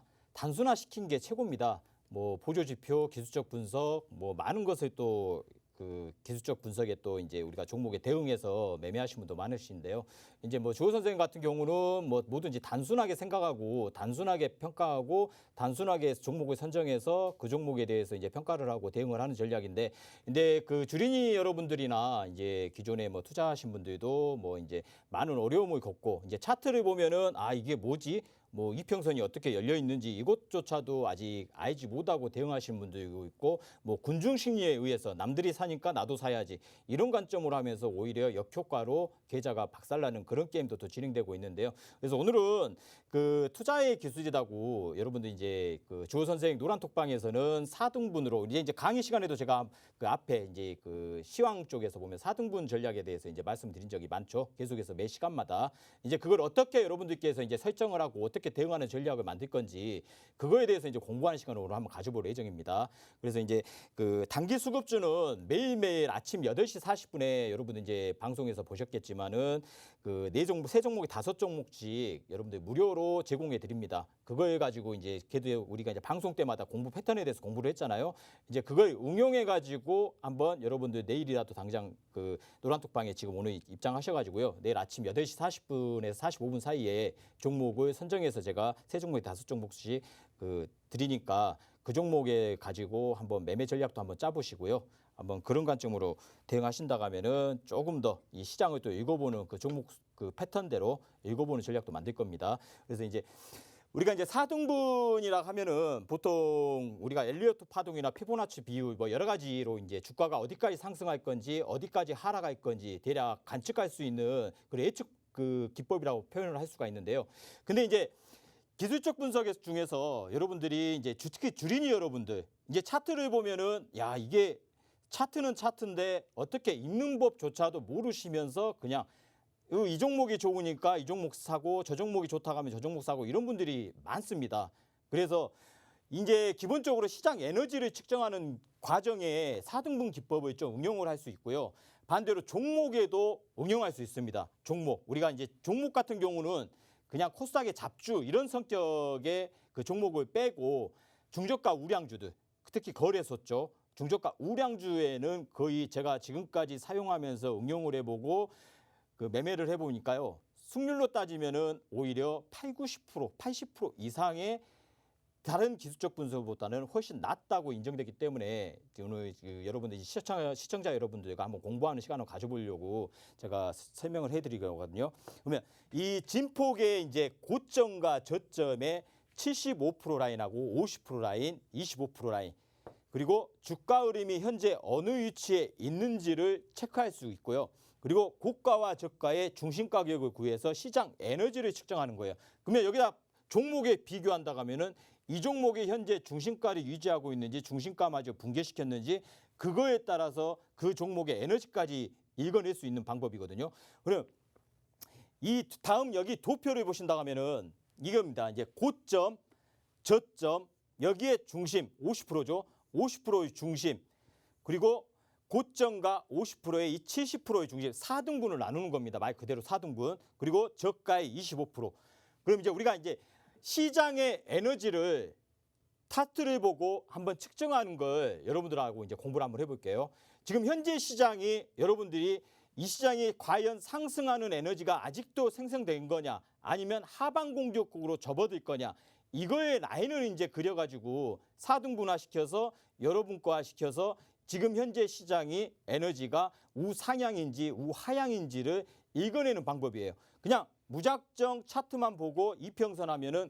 시킨 게 최고입니다. 뭐 보조 지표, 기술적 분석, 뭐 많은 것을 또 그 기술적 분석에 또 이제 우리가 종목에 대응해서 매매하신 분도 많으신데요. 이제 뭐 주호 선생님 같은 경우는 뭐 뭐든지 단순하게 생각하고 단순하게 평가하고 단순하게 종목을 선정해서 그 종목에 대해서 이제 평가를 하고 대응을 하는 전략인데, 근데 그 주린이 여러분들이나 이제 기존에 뭐 투자하신 분들도 뭐 이제 많은 어려움을 겪고 이제 차트를 보면은 아 이게 뭐지? 뭐 이평선이 어떻게 열려 있는지 이것조차도 아직 알지 못하고 대응하시는 분들도 있고 뭐 군중 심리에 의해서 남들이 사니까 나도 사야지 이런 관점으로 하면서 오히려 역효과로 계좌가 박살나는 그런 게임도 또 진행되고 있는데요. 그래서 오늘은 그 투자의 기술이라고 여러분들 이제 그 주호 선생 노란톡방에서는 4등분으로 이제 강의 시간에도 제가 그 앞에 이제 그 시황 쪽에서 보면 4등분 전략에 대해서 이제 말씀드린 적이 많죠. 계속해서 매 시간마다 이제 그걸 어떻게 여러분들께서 이제 설정을 하고 어떻게 대응하는 전략을 만들 건지 그거에 대해서 이제 공부하는 시간을 오늘 한번 가져볼 예정입니다. 그래서 이제 그 단기 수급주는 매일매일 아침 8시 40분에 여러분들 이제 방송에서 보셨겠지만은 그 세 종목이 5종목씩 여러분들 무료로 제공해 드립니다. 그걸 가지고 이제 걔도 우리가 이제 방송 때마다 공부 패턴에 대해서 공부를 했잖아요. 이제 그걸 응용해 가지고 한번 여러분들 내일이라도 당장 그 노란톡방에 지금 오늘 입장하셔가지고요. 내일 아침 8시 40분에서 45분 사이에 종목을 선정해서 제가 세 종목에 5종목씩 그 드리니까 그 종목에 가지고 한번 매매 전략도 한번 짜보시고요. 한번 그런 관점으로 대응하신다고 하면은 조금 더 이 시장을 또 읽어보는 그 종목 그 패턴대로 읽어보는 전략도 만들 겁니다. 그래서 이제 우리가 이제 4등분이라 하면은 보통 우리가 엘리어트 파동이나 피보나치 비율 뭐 여러 가지로 이제 주가가 어디까지 상승할 건지 어디까지 하락할 건지 대략 관측할 수 있는 그 예측 그 기법이라고 표현을 할 수가 있는데요. 근데 이제 기술적 분석 중에서 여러분들이 이제 특히 주린이 여러분들 이제 차트를 보면은 야 이게 차트는 차트인데 어떻게 읽는 법조차도 모르시면서 그냥 이 종목이 좋으니까 이 종목 사고 저 종목이 좋다고 하면 저 종목 사고 이런 분들이 많습니다. 그래서 이제 기본적으로 시장 에너지를 측정하는 과정에 4등분 기법을 좀 응용을 할 수 있고요. 반대로 종목에도 응용할 수 있습니다. 종목. 우리가 이제 종목 같은 경우는 그냥 코스닥의 잡주 이런 성격의 그 종목을 빼고 중저가 우량주들 특히 거래소 쪽 중저가 우량주에는 거의 제가 지금까지 사용하면서 응용을 해보고 그 매매를 해보니까요. 승률로 따지면은 오히려 80%, 80% 이상의 다른 기술적 분석보다는 훨씬 낫다고 인정되기 때문에 오늘 여러분들 시청자 여러분들과 한번 공부하는 시간을 가져보려고 제가 설명을 해드리거든요. 그러면 이 진폭의 이제 고점과 저점의 75% 라인하고 50% 라인, 25% 라인 그리고 주가 흐름이 현재 어느 위치에 있는지를 체크할 수 있고요. 그리고 고가와 저가의 중심 가격을 구해서 시장 에너지를 측정하는 거예요. 그러면 여기다 종목에 비교한다고 하면은 이 종목이 현재 중심가를 유지하고 있는지 중심가마저 붕괴시켰는지 그거에 따라서 그 종목의 에너지까지 읽어낼 수 있는 방법이거든요. 그럼 이 다음 여기 도표를 보신다고 하면은 이겁니다. 이제 고점, 저점, 여기에 중심 50%죠. 50%의 중심 그리고 고점과 50%의 이 70%의 중심 4등분을 나누는 겁니다. 말 그대로 4등분. 그리고 저가의 25%. 그럼 이제 우리가 이제 시장의 에너지를 차트를 보고 한번 측정하는 걸 여러분들하고 이제 공부를 한번 해볼게요. 지금 현재 시장이 여러분들이 이 시장이 과연 상승하는 에너지가 아직도 생성된 거냐 아니면 하방 공격국으로 접어들 거냐 이거의 라인을 이제 그려가지고 4등분화 시켜서 여러분 거화 시켜서 지금 현재 시장이 에너지가 우상향인지 우하향인지를 읽어내는 방법이에요. 그냥 무작정 차트만 보고 이평선 하면은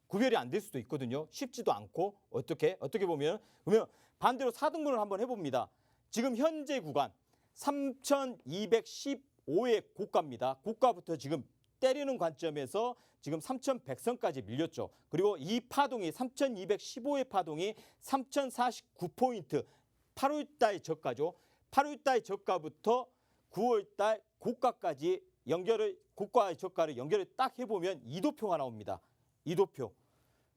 구별이 안 될 수도 있거든요. 쉽지도 않고 어떻게 보면 그러면 반대로 4등분을 한번 해봅니다. 지금 현재 구간 3,215의 고가입니다. 고가부터 지금 때리는 관점에서 지금 3,100선까지 밀렸죠. 그리고 이 파동이 3,215의 파동이 3,049포인트 8월달 저가죠. 8월달 저가부터 9월달 고가까지 연결을 고가의 저가를 연결을 딱 해보면 이도표가 나옵니다. 이도표.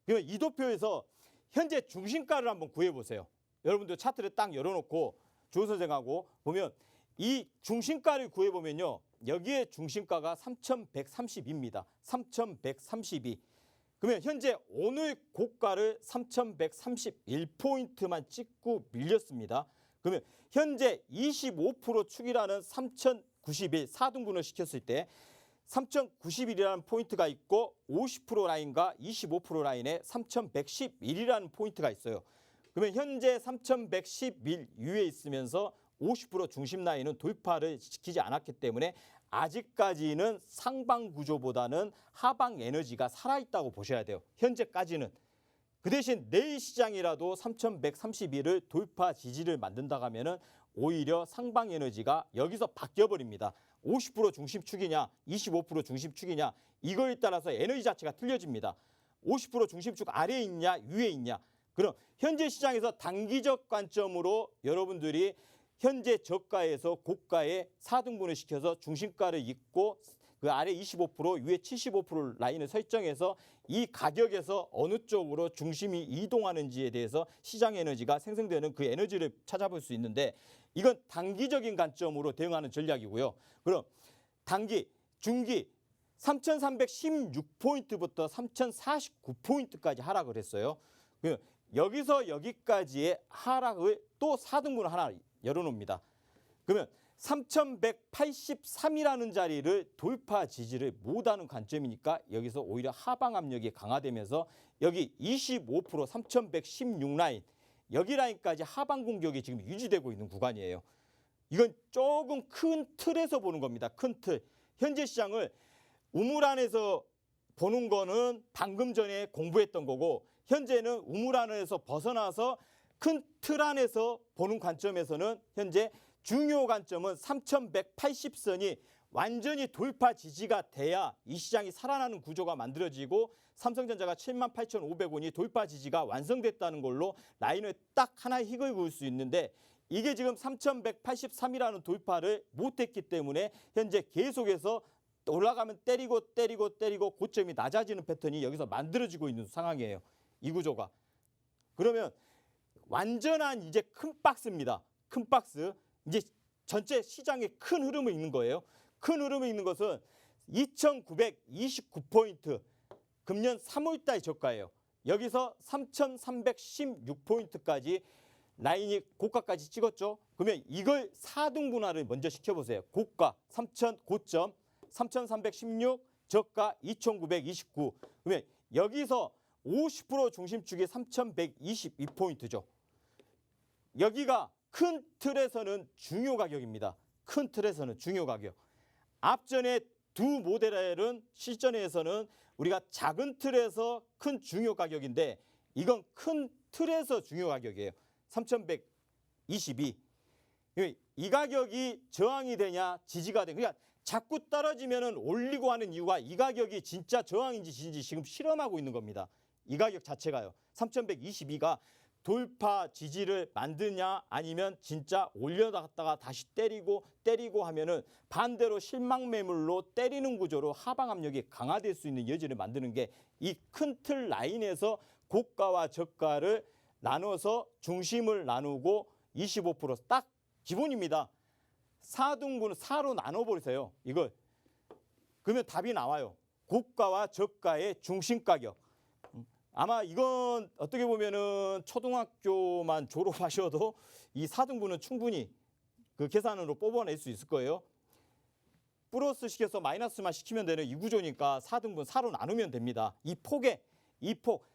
그러면 이도표에서 현재 중심가를 한번 구해보세요. 여러분들 차트를 딱 열어놓고 조 선생하고 보면 이 중심가를 구해보면요. 여기에 중심가가 3,132입니다. 3,132. 그러면 현재 오늘 고가를 3,131포인트만 찍고 밀렸습니다. 그러면 현재 25% 축이라는 3,091 4등분을 시켰을 때 3,091이라는 포인트가 있고 50% 라인과 25% 라인에 3,111이라는 포인트가 있어요. 그러면 현재 3,111 위에 있으면서 50% 중심 라인은 돌파를 시키지 않았기 때문에 아직까지는 상방 구조보다는 하방 에너지가 살아있다고 보셔야 돼요. 현재까지는. 그 대신 내일 시장이라도 3131을 돌파 지지를 만든다 하면은 오히려 상방 에너지가 여기서 바뀌어버립니다. 50% 중심축이냐 25% 중심축이냐 이거에 따라서 에너지 자체가 틀려집니다. 50% 중심축 아래에 있냐 위에 있냐. 그럼 현재 시장에서 단기적 관점으로 여러분들이 현재 저가에서 고가에 4등분을 시켜서 중심가를 잇고 그 아래 25% 위에 75% 라인을 설정해서 이 가격에서 어느 쪽으로 중심이 이동하는지에 대해서 시장 에너지가 생성되는 그 에너지를 찾아볼 수 있는데 이건 단기적인 관점으로 대응하는 전략이고요. 그럼 단기, 중기 3,316포인트부터 3,049포인트까지 하락을 했어요. 여기서 여기까지의 하락을 또 4등분을 하나 열어놓습니다. 그러면 3,183이라는 자리를 돌파 지지를 못하는 관점이니까 여기서 오히려 하방 압력이 강화되면서 여기 25% 3,116 라인 여기 라인까지 하방 공격이 지금 유지되고 있는 구간이에요. 이건 조금 큰 틀에서 보는 겁니다. 큰 틀. 현재 시장을 우물 안에서 보는 거는 방금 전에 공부했던 거고 현재는 우물 안에서 벗어나서 큰 틀 안에서 보는 관점에서는 현재 중요 관점은 3,180선이 완전히 돌파 지지가 돼야 이 시장이 살아나는 구조가 만들어지고 삼성전자가 78,500원이 돌파 지지가 완성됐다는 걸로 라인을 딱 하나 익을 그을 수 있는데 이게 지금 3,183이라는 돌파를 못했기 때문에 현재 계속해서 올라가면 때리고 고점이 낮아지는 패턴이 여기서 만들어지고 있는 상황이에요. 이 구조가. 그러면 완전한 이제 큰 박스입니다. 큰 박스. 이제 전체 시장에 큰 흐름이 있는 거예요. 큰 흐름이 있는 것은 2,929포인트. 금년 3월달 저가예요. 여기서 3,316포인트까지 라인이 고가까지 찍었죠. 그러면 이걸 4등분할을 먼저 시켜보세요. 고가 3,000고점 3,316 저가 2,929. 그러면 여기서 50% 중심축이 3,122포인트죠. 여기가 큰 틀에서는 중요 가격입니다. 큰 틀에서는 중요 가격. 앞전에 두 모델은 실전에서는 우리가 작은 틀에서 큰 중요 가격인데 이건 큰 틀에서 중요 가격이에요. 3,122. 이 가격이 저항이 되냐 지지가 되냐. 그러니까 자꾸 떨어지면은 올리고 하는 이유가 이 가격이 진짜 저항인지 지지인지 지금 실험하고 있는 겁니다. 이 가격 자체가요. 3,122가 돌파 지지를 만드냐 아니면 진짜 올려다갔다가 다시 때리고 하면은 반대로 실망 매물로 때리는 구조로 하방 압력이 강화될 수 있는 여지를 만드는 게 이 큰 틀 라인에서 고가와 저가를 나눠서 중심을 나누고 25%딱 기본입니다. 4등분은 4로 나눠버리세요. 이걸. 그러면 답이 나와요. 고가와 저가의 중심 가격. 아마 이건 어떻게 보면은 초등학교만 졸업하셔도 이 4등분은 충분히 그 계산으로 뽑아낼 수 있을 거예요. 플러스 시켜서 마이너스만 시키면 되는 이 구조니까 4등분 4로 나누면 됩니다. 이 폭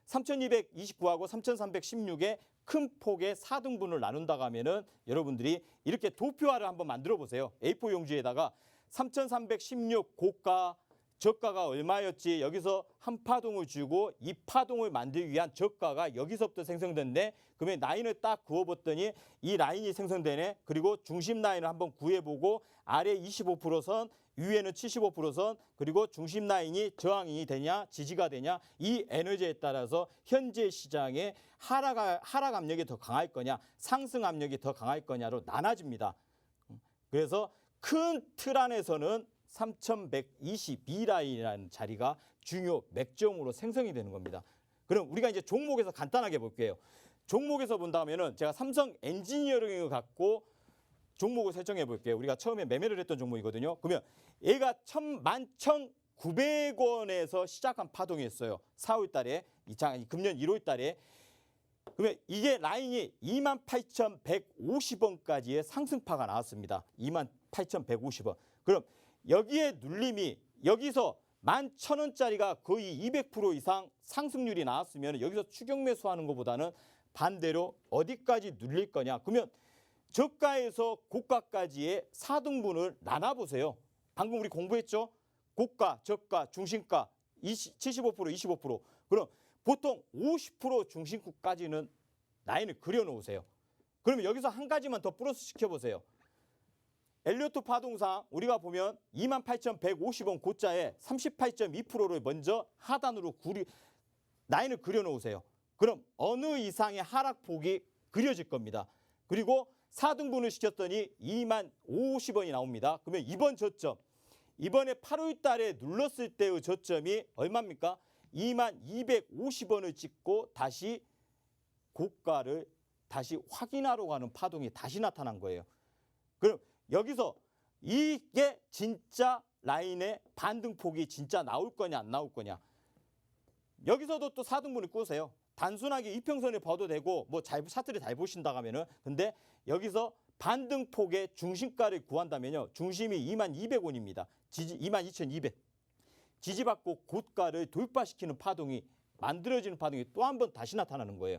3,229하고 3,316의 큰 폭의 4등분을 나눈다고 하면은 여러분들이 이렇게 도표화를 한번 만들어 보세요. A4 용지에다가 3,316 고가 저가가 얼마였지 여기서 한 파동을 주고 이 파동을 만들기 위한 저가가 여기서부터 생성됐네. 그러면 라인을 딱 그어봤더니 이 라인이 생성되네. 그리고 중심 라인을 한번 구해보고 아래 25%선 위에는 75%선 그리고 중심 라인이 저항이 되냐 지지가 되냐 이 에너지에 따라서 현재 시장의 하락 압력이 더 강할 거냐 상승 압력이 더 강할 거냐로 나눠집니다. 그래서 큰 틀 안에서는 3,122라인이라는 자리가 중요 맥점으로 생성이 되는 겁니다. 그럼 우리가 이제 종목에서 간단하게 볼게요. 종목에서 본다면은 제가 삼성 엔지니어링을 갖고 종목을 설정해 볼게요. 우리가 처음에 매매를 했던 종목이거든요. 그러면 얘가 11,900원에서 시작한 파동이었어요. 4월 달에, 금년 1월 달에. 그러면 이게 라인이 28,150원까지의 상승파가 나왔습니다. 28,150원. 그럼 여기에 눌림이 여기서 11,000원짜리가 거의 200% 이상 상승률이 나왔으면 여기서 추격 매수하는 것보다는 반대로 어디까지 눌릴 거냐. 그러면 저가에서 고가까지의 4등분을 나눠보세요. 방금 우리 공부했죠? 고가, 저가, 중심가 75%, 25%. 그럼 보통 50% 중심가까지는 라인을 그려놓으세요. 그러면 여기서 한 가지만 더 플러스 시켜보세요. 엘리어트 파동상 우리가 보면 28,150원 고자에 38.2%를 먼저 하단으로 라인을 그려놓으세요. 그럼 어느 이상의 하락폭이 그려질 겁니다. 그리고 4등분을 시켰더니 20,050원이 나옵니다. 그러면 이번 저점, 이번에 8월 달에 눌렀을 때의 저점이 얼마입니까? 20,250원을 찍고 다시 고가를 다시 확인하러 가는 파동이 다시 나타난 거예요. 그럼 여기서 이게 진짜 라인의 반등폭이 진짜 나올 거냐 안 나올 거냐. 여기서도 또 4등분을 꾸세요. 단순하게 이평선을 봐도 되고 뭐 차트를 잘 보신다 하면은 근데 여기서 반등폭의 중심가를 구한다면요. 중심이 22,000원입니다. 지지 22,200. 지지받고 고가를 돌파시키는 파동이 만들어지는 파동이 또 한 번 다시 나타나는 거예요.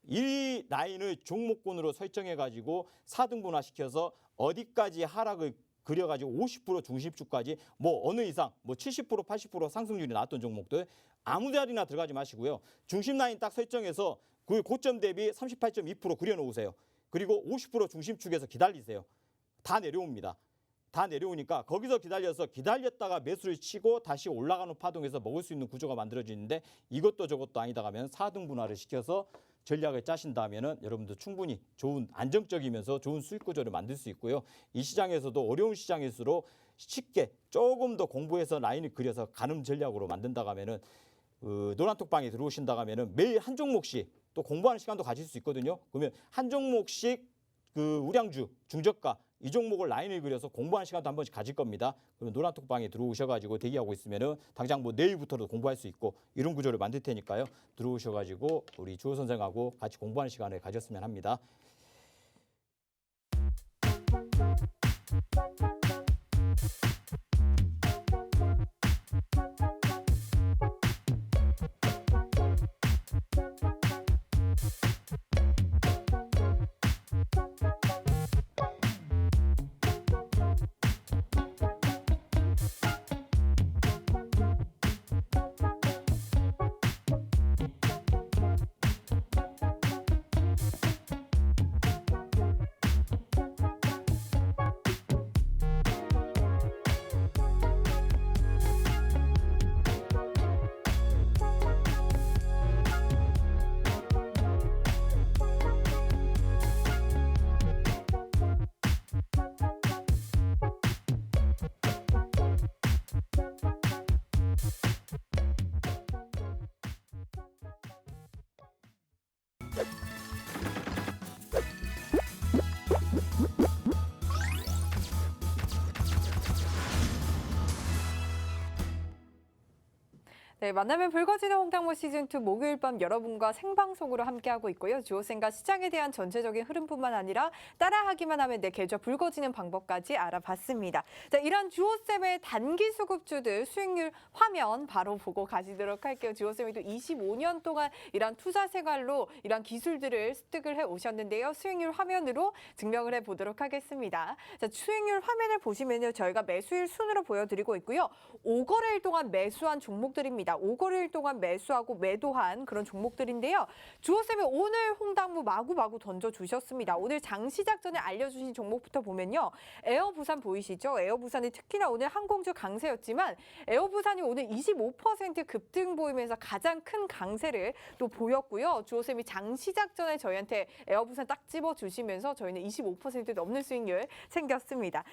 이 라인을 종목군으로 설정해 가지고 4등분화 시켜서 어디까지 하락을 그려가지고 50% 중심주까지 뭐 어느 이상 뭐 70% 80% 상승률이 나왔던 종목들 아무 자리나 들어가지 마시고요. 중심 라인 딱 설정해서 그 고점 대비 38.2% 그려놓으세요. 그리고 50% 중심축에서 기다리세요. 다 내려옵니다. 다 내려오니까 거기서 기다렸다가 매수를 치고 다시 올라가는 파동에서 먹을 수 있는 구조가 만들어지는데 이것도 저것도 아니다 가면 4등분화를 시켜서 전략을 짜신다면은 여러분들 충분히 좋은 안정적이면서 좋은 수익 구조를 만들 수 있고요. 이 시장에서도 어려운 시장일수록 쉽게 조금 더 공부해서 라인을 그려서 가늠 전략으로 만든다 하면은 노란톡방에 들어오신다 하면은 매일 한 종목씩 또 공부하는 시간도 가질 수 있거든요. 그러면 한 종목씩 그 우량주, 중저가 이 종목을 라인을 그려서 공부하는 시간도 한 번씩 가질 겁니다. 그러면 노란톡방에 들어오셔가지고 대기하고 있으면은 당장 뭐 내일부터도 공부할 수 있고 이런 구조를 만들 테니까요. 들어오셔가지고 우리 주호 선생하고 같이 공부하는 시간을 가졌으면 합니다. 네, 만나면 붉어지는 홍당무 시즌2 목요일 밤 여러분과 생방송으로 함께하고 있고요. 주호쌤과 시장에 대한 전체적인 흐름뿐만 아니라 따라하기만 하면 내 계좌 붉어지는 방법까지 알아봤습니다. 자, 이런 주호쌤의 단기 수급주들 수익률 화면 바로 보고 가시도록 할게요. 주호쌤이 또 25년 동안 이런 투자 생활로 이런 기술들을 습득을 해 오셨는데요. 수익률 화면으로 증명을 해보도록 하겠습니다. 자, 수익률 화면을 보시면요. 저희가 매수일 순으로 보여드리고 있고요. 5거래일 동안 매수한 종목들입니다. 5거래일 동안 매수하고 매도한 그런 종목들인데요. 주호쌤이 오늘 홍당무 마구마구 던져주셨습니다. 오늘 장 시작 전에 알려주신 종목부터 보면요. 에어부산 보이시죠? 에어부산이 특히나 오늘 항공주 강세였지만 에어부산이 오늘 25% 급등 보이면서 가장 큰 강세를 또 보였고요. 주호쌤이 장 시작 전에 저희한테 에어부산 딱 집어주시면서 저희는 25% 넘는 수익률 챙겼습니다.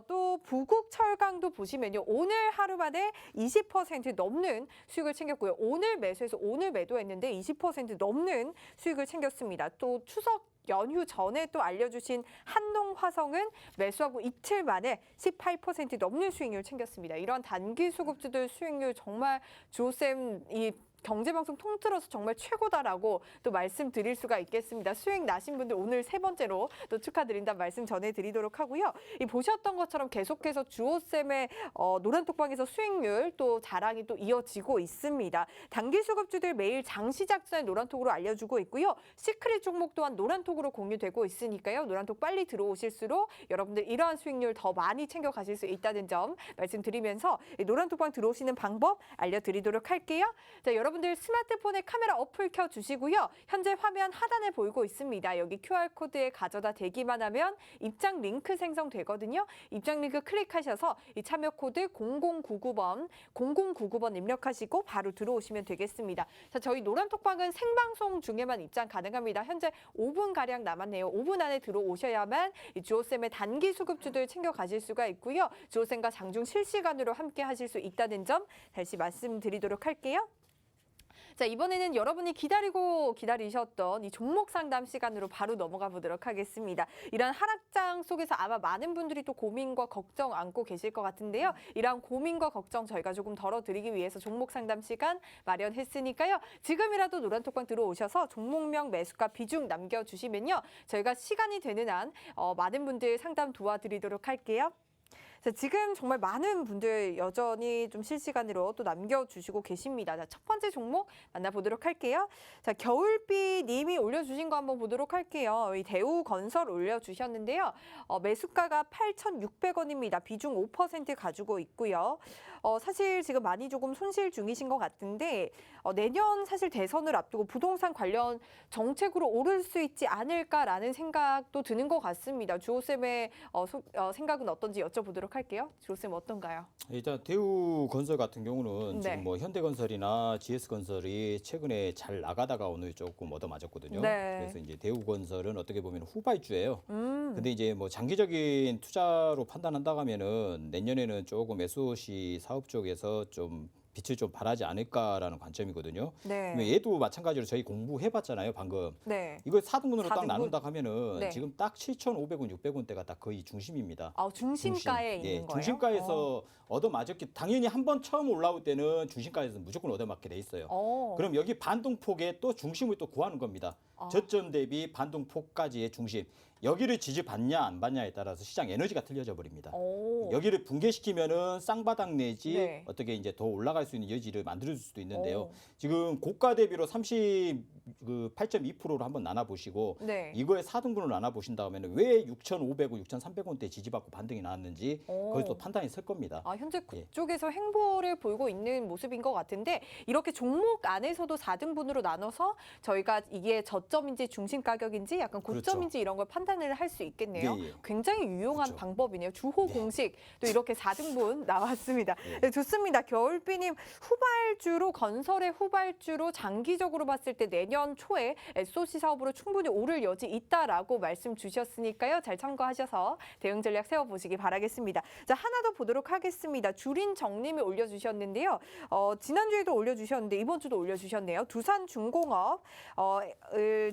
또 부국철강도 보시면요. 오늘 하루 만에 20% 넘는 수익을 챙겼고요. 오늘 매수해서 오늘 매도했는데 20% 넘는 수익을 챙겼습니다. 또 추석 연휴 전에 또 알려주신 한농화성은 매수하고 이틀 만에 18% 넘는 수익률 챙겼습니다. 이런 단기 수급주들 수익률 정말 주호쌤 경제방송 통틀어서 정말 최고다라고 또 말씀드릴 수가 있겠습니다. 수익 나신 분들 오늘 세 번째로 또 축하드린다는 말씀 전해드리도록 하고요. 보셨던 것처럼 계속해서 주호쌤의 노란톡방에서 수익률 또 자랑이 또 이어지고 있습니다. 단기 수급주들 매일 장 시작 전에 노란톡으로 알려주고 있고요. 시크릿 종목 또한 노란톡 노란톡으로 공유되고 있으니까요. 노란톡 빨리 들어오실수록 여러분들 이러한 수익률 더 많이 챙겨가실 수 있다는 점 말씀드리면서 노란톡방 들어오시는 방법 알려드리도록 할게요. 자, 여러분들 스마트폰에 카메라 어플 켜주시고요. 현재 화면 하단에 보이고 있습니다. 여기 QR코드에 가져다 대기만 하면 입장 링크 생성되거든요. 입장 링크 클릭하셔서 이 참여 코드 0099번 입력하시고 바로 들어오시면 되겠습니다. 자, 저희 노란톡방은 생방송 중에만 입장 가능합니다. 현재 5분가량 남았네요. 5분 안에 들어오셔야만 이 주호쌤의 단기 수급주들 챙겨가실 수가 있고요. 주호쌤과 장중 실시간으로 함께 하실 수 있다는 점 다시 말씀드리도록 할게요. 자, 이번에는 여러분이 기다리셨던 이 종목 상담 시간으로 바로 넘어가 보도록 하겠습니다. 이런 하락장 속에서 아마 많은 분들이 또 고민과 걱정 안고 계실 것 같은데요. 이러한 고민과 걱정 저희가 조금 덜어드리기 위해서 종목 상담 시간 마련했으니까요. 지금이라도 노란톡방 들어오셔서 종목명 매수가 비중 남겨주시면요. 저희가 시간이 되는 한 많은 분들 상담 도와드리도록 할게요. 자, 지금 정말 많은 분들 여전히 좀 실시간으로 또 남겨주시고 계십니다. 자, 첫 번째 종목 만나보도록 할게요. 자, 겨울비 님이 올려주신 거 한번 보도록 할게요. 이 대우건설 올려주셨는데요. 매수가가 8,600원입니다. 비중 5% 가지고 있고요. 사실 지금 많이 조금 손실 중이신 것 같은데 내년 사실 대선을 앞두고 부동산 관련 정책으로 오를 수 있지 않을까라는 생각도 드는 것 같습니다. 주호쌤의 생각은 어떤지 여쭤보도록 할게요. 주호쌤 어떤가요? 일단 대우건설 같은 경우는 네. 지금 뭐 현대건설이나 GS건설이 최근에 잘 나가다가 오늘 조금 얻어맞았거든요. 네. 그래서 이제 대우건설은 어떻게 보면 후발주예요. 근데 이제 뭐 장기적인 투자로 판단한다고 하면은 내년에는 조금 SOC 사업 쪽에서 좀 빛을 좀 발하지 않을까라는 관점이거든요. 네. 그러면 얘도 마찬가지로 저희 공부해봤잖아요, 방금. 네. 이걸 4등분으로 딱 4등분? 나눈다 하면은 네. 지금 딱 7,500원, 600원대가 딱 거의 중심입니다. 중심가에 중심. 있는 거예요? 중심가에서 얻어맞았기 당연히 한번 처음 올라올 때는 중심가에서 무조건 얻어맞게 돼 있어요. 그럼 여기 반동폭에 또 중심을 또 구하는 겁니다. 저점 대비 반동폭까지의 중심. 여기를 지지받냐 안 받냐에 따라서 시장 에너지가 틀려져 버립니다. 여기를 붕괴시키면은 쌍바닥 내지 네. 어떻게 이제 더 올라갈 수 있는 여지를 만들어줄 수도 있는데요. 지금 고가 대비로 38.2%로 한번 나눠 보시고 네. 이거에 4등분을 나눠 보신다 하면은 왜 6,500원, 6,300원대 지지받고 반등이 나왔는지 거기서 또 판단이 설 겁니다. 현재 예. 그쪽에서 행보를 보이고 있는 모습인 것 같은데 이렇게 종목 안에서도 4등분으로 나눠서 저희가 이게 저점인지 중심 가격인지 약간 고점인지 이런 걸 판단을 할 수 있겠네요. 예, 예. 굉장히 유용한 그렇죠. 방법이네요. 주호 공식 또 이렇게 4등분 나왔습니다. 예. 네, 좋습니다. 겨울비님 후발주로 건설의 후발주로 장기적으로 봤을 때 내년 초에 SOC 사업으로 충분히 오를 여지 있다라고 말씀 주셨으니까요. 잘 참고하셔서 대응 전략 세워보시기 바라겠습니다. 자, 하나 더 보도록 하겠습니다. 주린정님이 올려주셨는데요. 지난주에도 올려주셨는데 이번 주도 올려주셨네요. 두산중공업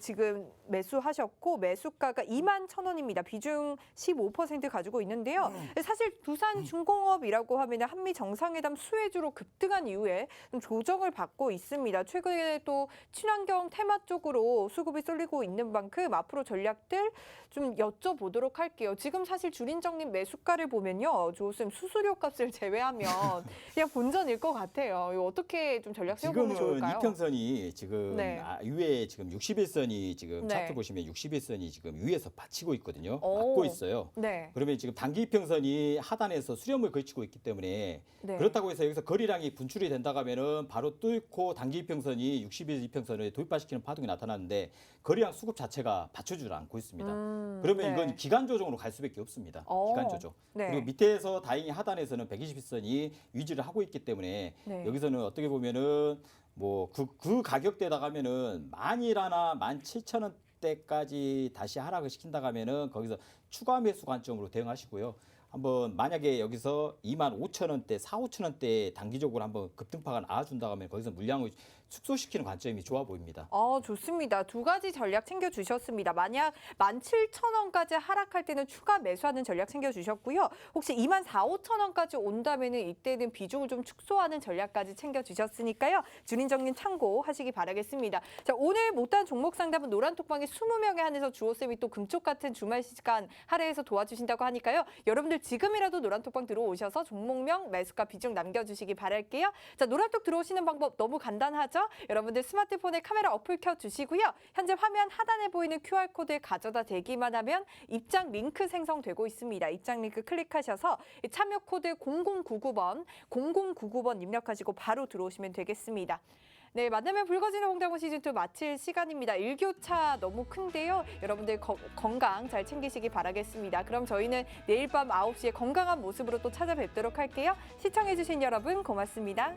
지금 매수하셨고 매수가가 21,000원입니다. 비중 15% 가지고 있는데요. 사실 두산중공업이라고 하면 한미 정상회담 수혜주로 급등한 이후에 좀 조정을 받고 있습니다. 최근에 또 친환경 테마 쪽으로 수급이 쏠리고 있는 만큼 앞으로 전략들 좀 여쭤보도록 할게요. 지금 사실 주린정님 매수가를 보면요. 조쌤 수수료 값을 제외하면 그냥 본전일 것 같아요. 이거 어떻게 좀 전략 세워보면 지금은 좋을까요? 이평선이 지금 네. 위에 지금 61선이 지금 네. 차트 보시면 61선이 지금 위에서 받치고 있거든요. 오. 막고 있어요. 네. 그러면 지금 단기 이평선이 하단에서 수렴을 걸치고 있기 때문에 네. 그렇다고 해서 여기서 거래량이 분출이 된다고 하면은 바로 뚫고 단기 이평선이 60일 이평선을 돌파시키는 파동이 나타나는데 거래량 수급 자체가 받쳐주지 않고 있습니다. 그러면 네. 이건 기간 조정으로 갈 수밖에 없습니다. 기간 조정. 네. 그리고 밑에서 다행히 하단에서는 120선이 유지를 하고 있기 때문에 네. 여기서는 어떻게 보면은 뭐 그 가격대에다 가면은 만일하나 17,000원대까지 다시 하락을 시킨다 하면은 거기서 추가 매수 관점으로 대응하시고요. 한번 만약에 여기서 25,000원대, 4,5,000원대 단기적으로 한번 급등파가 나와준다 하면 거기서 물량을 축소시키는 관점이 좋아 보입니다. 좋습니다. 두 가지 전략 챙겨주셨습니다. 만약 17,000원까지 하락할 때는 추가 매수하는 전략 챙겨주셨고요. 혹시 24,000~25,000원까지 온다면은 이때는 비중을 좀 축소하는 전략까지 챙겨주셨으니까요. 주린정님 참고하시기 바라겠습니다. 자, 오늘 못다한 종목 상담은 노란톡방에 20명에 한해서 주호쌤이 또 금쪽 같은 주말 시간 할애해서 도와주신다고 하니까요. 여러분들 여러분들 지금이라도 노란톡방 들어오셔서 종목명, 매수가 비중 남겨주시기 바랄게요. 자, 노란톡 들어오시는 방법 너무 간단하죠? 여러분들 스마트폰에 카메라 어플 켜주시고요. 현재 화면 하단에 보이는 QR코드에 가져다 대기만 하면 입장 링크 생성되고 있습니다. 입장 링크 클릭하셔서 참여 코드 0099번 입력하시고 바로 들어오시면 되겠습니다. 네, 만나면 붉어지는 홍당무 시즌2 마칠 시간입니다. 일교차 너무 큰데요. 여러분들 건강 잘 챙기시기 바라겠습니다. 그럼 저희는 내일 밤 9시에 건강한 모습으로 또 찾아뵙도록 할게요. 시청해주신 여러분 고맙습니다.